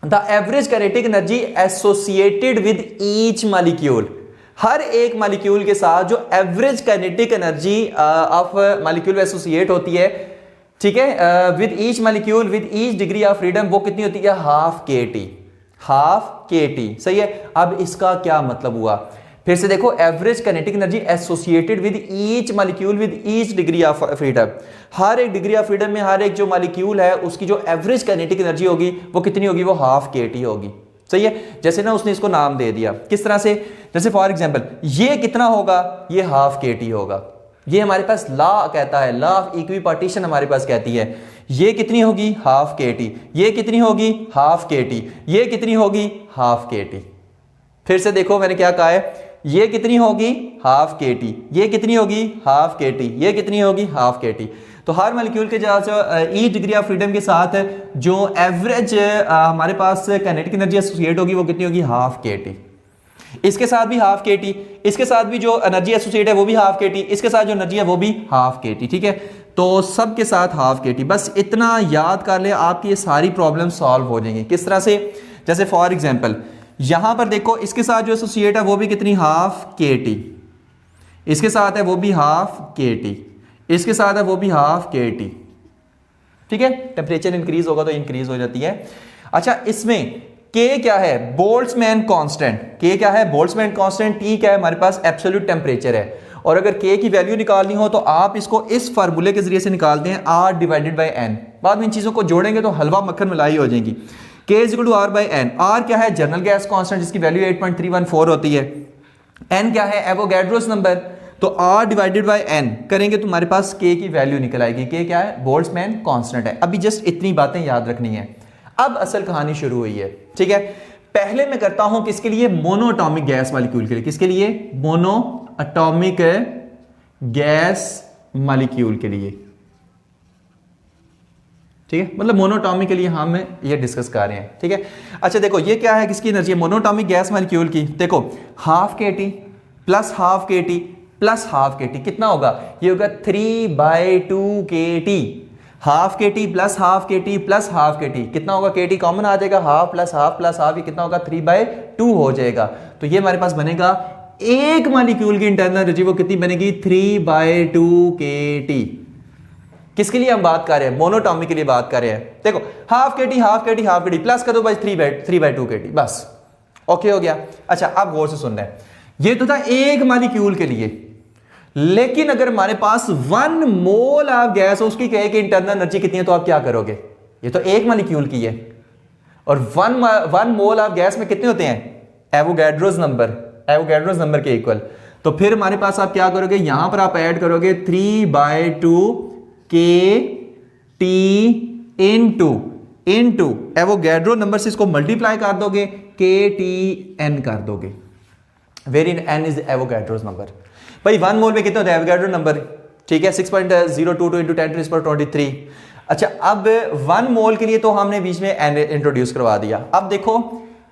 the average kinetic energy associated with each molecule, हर एक मॉलिक्यूल के साथ जो average kinetic energy of molecule associate होती है, ठीक है, with each molecule with each degree of freedom, वो कितनी होती है? हाफ के टी, हाफ के टी। सही है। अब इसका क्या मतलब हुआ? फिर से देखो, average kinetic energy associated with each molecule with each degree of freedom, हर एक डिग्री ऑफ फ्रीडम में हर एक जो मॉलिक्यूल है उसकी जो एवरेज काइनेटिक एनर्जी होगी वो कितनी होगी? वो हाफ के टी होगी। सही है। जैसे ना उसने इसको नाम दे दिया, किस तरह से? जैसे फॉर एग्जांपल ये कितना होगा? ये हाफ के टी होगा। ये हमारे पास लॉ कहता है, लॉ ऑफ इक्विपार्टीशन हमारे पास कहती है ये कितनी होगी? हाफ के टी। ये कितनी होगी? हाफ के टी। ये कितनी होगी? हाफ के टी। फिर से देखो मैंने क्या कहा है, ये कितनी होगी? हाफ के टी। ये कितनी होगी? हाफ के टी। ये कितनी होगी? हाफ के टी। तो हर मॉलिक्यूल के जो ई डिग्री ऑफ फ्रीडम के साथ जो एवरेज हमारे पास काइनेटिक एनर्जी एसोसिएट होगी वो कितनी होगी? हाफ के टी। इसके साथ भी हाफ के टी, इसके साथ भी जो एनर्जी एसोसिएट है वो भी हाफ के टी, इसके साथ जो एनर्जी है वो भी हाफ के टी। ठीक है, तो सब के साथ हाफ के टी। बस इतना याद कर ले, आपकी ये सारी प्रॉब्लम सॉल्व हो जाएंगी। किस तरह से? जैसे फॉर एग्जाम्पल यहां पर देखो, इसके साथ जो एसोसिएट है वो भी कितनी? हाफ के टी। इसके साथ है वो भी हाफ के टी, इसके साथ है वो भी हाफ के टी। ठीक है, टेम्परेचर इंक्रीज होगा तो इंक्रीज हो जाती है। अच्छा, इसमें के क्या है? Boltzmann constant. के क्या है? Boltzmann constant. टी क्या है? हमारे पास एब्सोल्यूट टेम्परेचर है। और अगर के की वैल्यू निकालनी हो तो आप इसको इस फार्मूले के जरिए से निकालते हैं, आर डिवाइडेड बाई एन। बाद में इन चीजों को जोड़ेंगे तो हलवा मक्खन मलाई हो जाएंगी। K is equal to R by N. R क्या है? जनरल गैस कांस्टेंट जिसकी वैल्यू 8.314 होती है। एन क्या है? Avogadro's number. तो आर डिवाइडेड बाई एन करेंगे तो हमारे पास K की वैल्यू निकल आएगी। K क्या है? बोल्ट्जमैन कांस्टेंट है। अभी जस्ट इतनी बातें याद रखनी है। अब असल कहानी शुरू हुई है। ठीक है, पहले मैं करता हूं किसके लिए? मोनोएटॉमिक गैस मॉलिक्यूल के लिए। किसके लिए? मोनोएटॉमिक गैस मॉलिक्यूल के लिए। ठीक है, मतलब मोनोटॉमिक के लिए हम ये डिस्कस कर रहे हैं। ठीक है, अच्छा देखो ये क्या है? किसकी एनर्जी? मोनोटॉमिक गैस मॉलिक्यूल की। देखो हाफ के टी प्लस हाफ के टी प्लस हाफ के टी कितना होगा? ये होगा 3/2 के टी। हाफ के टी प्लस हाफ के टी प्लस हाफ के टी कितना होगा? के टी कॉमन आ जाएगा, half plus half plus half, ये कितना होगा? 3/2 हो जाएगा। तो ये हमारे पास बनेगा एक मॉलिक्यूल की इंटरनल एनर्जी, वो कितनी बनेगी? 3/2 के टी। किसके लिए हम बात कर रहे हैं? मोनोटॉमिक के लिए बात कर रहे हैं। देखो हाफ के टी हाफ के टी हाफ के टी प्लस कर दो भाई 3/2 के टी, बस ओके हो गया। अच्छा, अब गौर से सुनना है, ये तो था एक मॉलिक्यूल के लिए, लेकिन अगर हमारे पास 1 मोल ऑफ गैस हो, उसकी कहे कि इंटरनल एनर्जी कितनी है, तो आप क्या करोगे? ये तो एक मॉलिक्यूल की है और 1 मोल ऑफ गैस में कितने होते हैं? एवोगैड्रोस नंबर के इक्वल। तो फिर हमारे पास आप क्या करोगे? यहां पर आप ऐड करोगे 3/2 के टी इनटू एवोगैड्रो नंबर से इसको मल्टीप्लाई कर दोगे, के टी एन कर दोगे, where in N is Avogadro's number. भाई 1 मोल में कितना होता है एवोगैड्रो नंबर? ठीक है, 6.022 इंटू 10⁻23। अच्छा, अब 1 मोल के लिए तो हमने बीच में एन इंट्रोड्यूस करवा दिया। अब देखो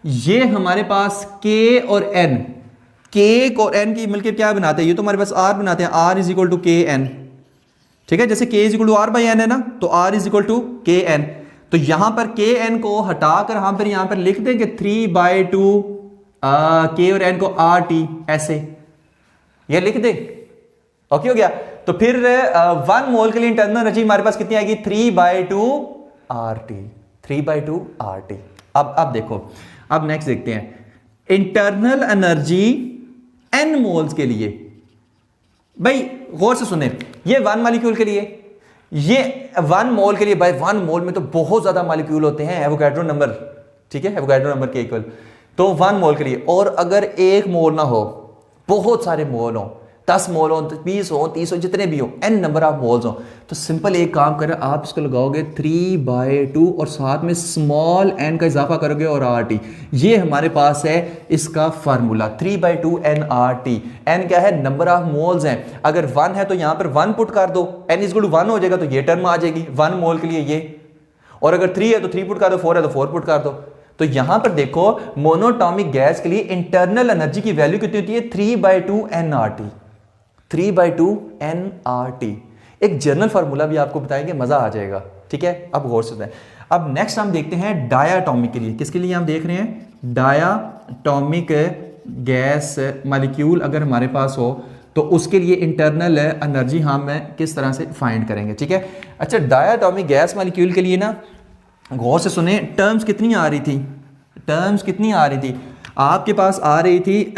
ये हमारे पास के और एन, के और एन की मिलकर क्या बनाते हैं? ये तो हमारे पास आर बनाते हैं, R is equal to K N. ठीक है, जैसे K is equal to R by N है ना, तो R is equal to K N. तो यहां पर के एन को हटाकर हम फिर यहां पर लिख देंगे 3/2 के और एन को आर टी, ऐसे ये लिख दे। ओके हो गया। तो फिर 1 मोल के लिए इंटरनल एनर्जी हमारे पास कितनी आएगी? 3/2 आर टी, 3/2 आर टी। अब देखो, अब नेक्स्ट देखते हैं इंटरनल एनर्जी n मोल्स के लिए। भाई गौर से सुने, ये 1 मॉलिक्यूल के लिए, ये 1 मोल के लिए। भाई 1 मोल में तो बहुत ज्यादा मॉलिक्यूल होते हैं, एवोगैड्रो नंबर। ठीक है, एवोगैड्रो नंबर के इक्वल। तो 1 मोल के लिए, और अगर 1 मोल ना हो, बहुत सारे मोल हो, 10 मोल हो, 20 हो, 30 हो, जितने भी हो, n नंबर ऑफ मोल्स हो, तो सिंपल एक काम करें, आप इसको लगाओगे 3/2 और साथ में स्मॉल n का इजाफा करोगे और RT। ये हमारे पास है इसका फार्मूला 3/2 nRT। n क्या है? नंबर ऑफ मोल्स हैं। अगर 1 है तो यहां पर 1 पुट कर दो, n इज इक्वल टू 1 हो जाएगा, तो ये टर्म आ जाएगी 1 मोल के लिए ये। और अगर 3 है तो 3 पुट कर दो, 4 है तो 4 पुट कर दो। तो यहां पर देखो मोनोटॉमिक गैस के लिए इंटरनल एनर्जी की वैल्यू कितनी होती है? 3/2 nRT। 3/2 nRT एक जर्नल फार्मूला भी आपको बताएंगे, मजा आ जाएगा। ठीक है, अब गौर से सुनें। अब नेक्स्ट हम देखते हैं डायाटॉमिक के लिए। किसके लिए हम देख रहे हैं? डायाटॉमिक गैस मॉलिक्यूल अगर हमारे पास हो तो उसके लिए इंटरनल एनर्जी हम किस तरह से फाइंड करेंगे। ठीक है, अच्छा डायाटॉमिक गैस मॉलिक्यूल के लिए ना गौर से सुने, टर्म्स कितनी आ रही थी? टर्म्स कितनी आ रही थी? आपके पास आ रही थी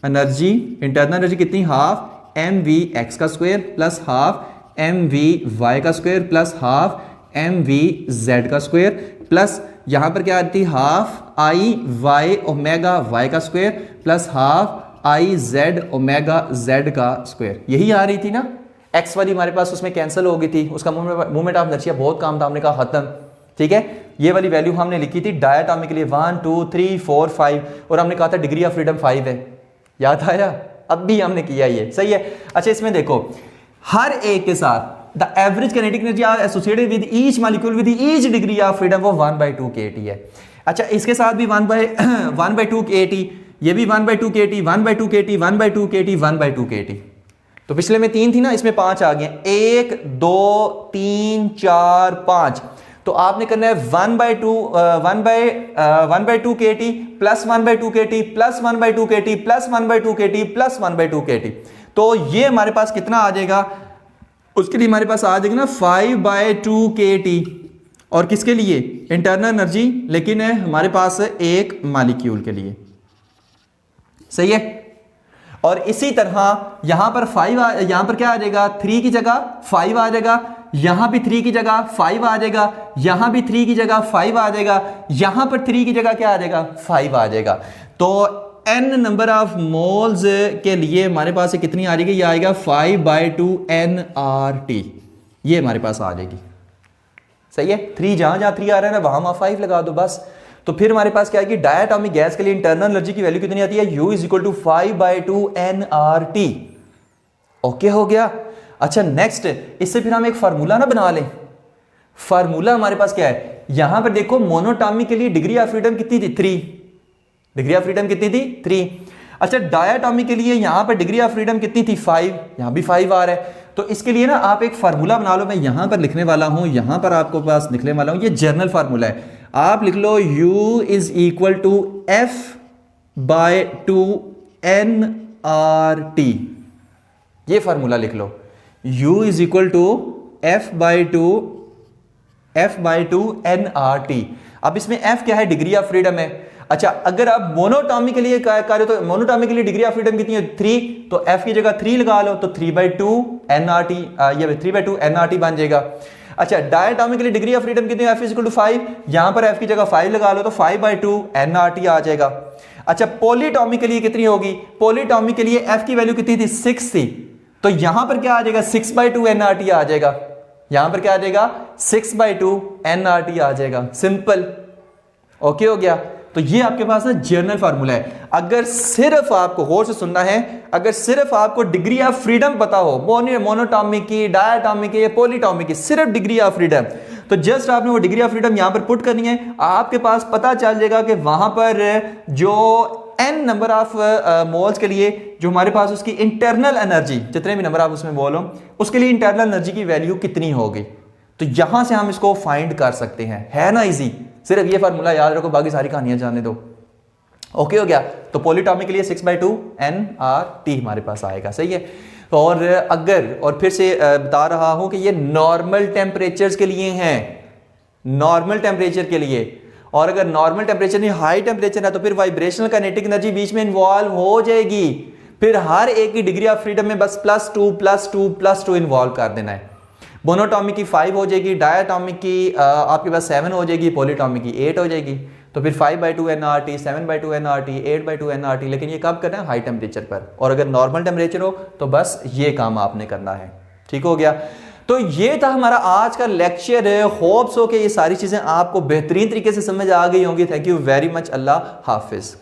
एनर्जी, इंटरनल एनर्जी कितनी? हाफ mv(x) का स्क्वायर प्लस हाफ mv(y) का स्क्वायर प्लस हाफ mv(z) का स्क्वायर प्लस यहां पर क्या आती? हाफ i(y) ओमेगा y का square plus half i(z) omega z का स्क्वायर। यही आ रही थी ना? x वाली हमारे पास उसमें कैंसिल हो गई थी, उसका मूवमेंट ऑफ इनर्शिया बहुत काम था, हमने कहा खत्म। ठीक है, ये वाली वैल्यू हमने लिखी थी डायाटॉमिक के लिए 1 2 3 4 5 और हमने कहा था डिग्री ऑफ फ्रीडम 5 है। याद आया? अब भी हमने किया ये, सही है। अच्छा इसमें देखो हर एक के साथ the average kinetic energy associated with each molecule with each degree of freedom वो 1/2 kT है। अच्छा इसके साथ भी 1/2 kT, ये भी 1/2 kT, 1/2 kT, 1/2 kT, 1/2 kT। तो पिछले में 3 थी ना, इसमें 5 आ गए। 1 2 3 4 5। तो आपने करना है 1/2 kT plus 1/2 kT plus 1/2 kT plus 1/2 kT plus 1/2 kT। तो ये हमारे पास कितना आ जाएगा? उसके लिए हमारे पास आ जाएगा ना 5/2 kT। और किसके लिए? इंटरनल एनर्जी, लेकिन है हमारे पास एक मॉलिक्यूल के लिए। सही है। और इसी तरह यहां पर 5 यहां पर क्या आ जाएगा? 3 की जगह 5 आ जाएगा, यहां भी 3 की जगह 5 आ जाएगा, यहां भी 3 की जगह 5 आ जाएगा, यहां पर 3 की जगह क्या आ जाएगा? 5 आ जाएगा। तो n नंबर ऑफ मोल्स के लिए हमारे पास कितनी आ जाएगी? ये आएगा 5/2 nRT। ये हमारे पास आ जाएगी। सही है। 3 जहां जहां 3 आ रहा है ना वहां 5 लगा दो बस। तो फिर हमारे पास क्या है कि डायाटॉमिक गैस के लिए इंटरनल एनर्जी की वैल्यू कितनी आती है? U is equal to 5/2 nRT। Okay हो गया। अच्छा नेक्स्ट, इससे फिर हम एक फार्मूला ना बना लें। फार्मूला हमारे पास क्या है? यहां पर देखो मोनोटॉमिक के लिए डिग्री ऑफ फ्रीडम कितनी थी? 3। डिग्री ऑफ फ्रीडम कितनी थी? 3। अच्छा डायाटॉमिक के लिए यहां पर डिग्री ऑफ फ्रीडम कितनी थी? 5। यहां भी 5 आ रहा है। तो इसके लिए ना आप एक फार्मूला बना लो। मैं यहां पर लिखने वाला हूं, यहां पर आपको पास लिखने वाला हूं, ये जर्नल फार्मूला है। आप लिख लो U is equal to F/2 nRT। ये फार्मूला लिख लो, U is equal to F/2 nRT। अब इसमें F क्या है? डिग्री ऑफ फ्रीडम है। अच्छा अगर आप मोनोटॉमिक के लिए कार्य तो मोनोटॉमिक के लिए डिग्री ऑफ फ्रीडम कितनी है? 3। तो F की जगह 3 लगा लो तो 3/2 nRT, ये 3/2 nRT बन जाएगा। अच्छा डायाटॉमिक के लिए डिग्री ऑफ फ्रीडम कितनी है? F is equal to 5। यहां पर F की जगह 5 लगा लो तो 5/2 nRT आ जाएगा। अच्छा पॉलीटॉमिक के लिए कितनी होगी? पॉलीटॉमिक के लिए F की वैल्यू कितनी थी? 6 थी। तो यहां पर क्या आ जाएगा? 6/2 nRT आ जाएगा। यहां पर क्या आ जाएगा? 6/2 nRT आ जाएगा। सिंपल। ओके हो गया। तो ये आपके पास ना जर्नल फार्मूला है। अगर सिर्फ आपको गौर से सुनना है, अगर सिर्फ आपको डिग्री ऑफ फ्रीडम पता हो, मोनोटॉमिक की, डायाटॉमिक की, पॉलीटॉमिक की, सिर्फ डिग्री ऑफ फ्रीडम, तो जस्ट आपने वो डिग्री ऑफ फ्रीडम यहां पर पुट करनी है। आपके पास पता चल जाएगा कि वहां पर जो n नंबर ऑफ मोल्स के लिए जो हमारे पास उसकी इंटरनल एनर्जी, जितने भी नंबर आप उसमें मोल हो, उसके लिए इंटरनल एनर्जी की वैल्यू कितनी होगी। तो यहां से हम इसको फाइंड कर सकते हैं। है ना इजी? सिर्फ ये फार्मूला याद रखो, बाकी सारी कहानियां जानने दो। ओके हो गया। तो पॉलीटॉमिक के लिए 6/2 nRT हमारे पास आएगा। सही है। और अगर और फिर से बता रहा हूं कि ये नॉर्मल टेम्परेचर्स के लिए हैं, नॉर्मल टेम्परेचर के लिए। और अगर नॉर्मल टेम्परेचर नहीं हाई टेम्परेचर है तो फिर वाइब्रेशनल काइनेटिक एनर्जी बीच में इन्वॉल्व हो जाएगी। फिर हर एक की डिग्री ऑफ फ्रीडम में बस +2 इन्वॉल्व कर देना है। मोनोटॉमिक की 5 हो जाएगी, डायाटॉमिक की आपके पास 7 हो जाएगी, पॉलीटॉमिक की 8 हो जाएगी। तो फिर 5/2 nRT, 7/2 nRT, 8/2 nRT, लेकिन ये कब करना है? हाई टेम्परेचर पर। और अगर नॉर्मल टेम्परेचर हो तो बस ये काम आपने करना है। ठीक हो गया। तो ये था हमारा आज का लेक्चर। होप्स हो कि ये सारी चीजें आपको बेहतरीन तरीके से समझ आ गई होंगी। Thank you very much. Allah Hafiz.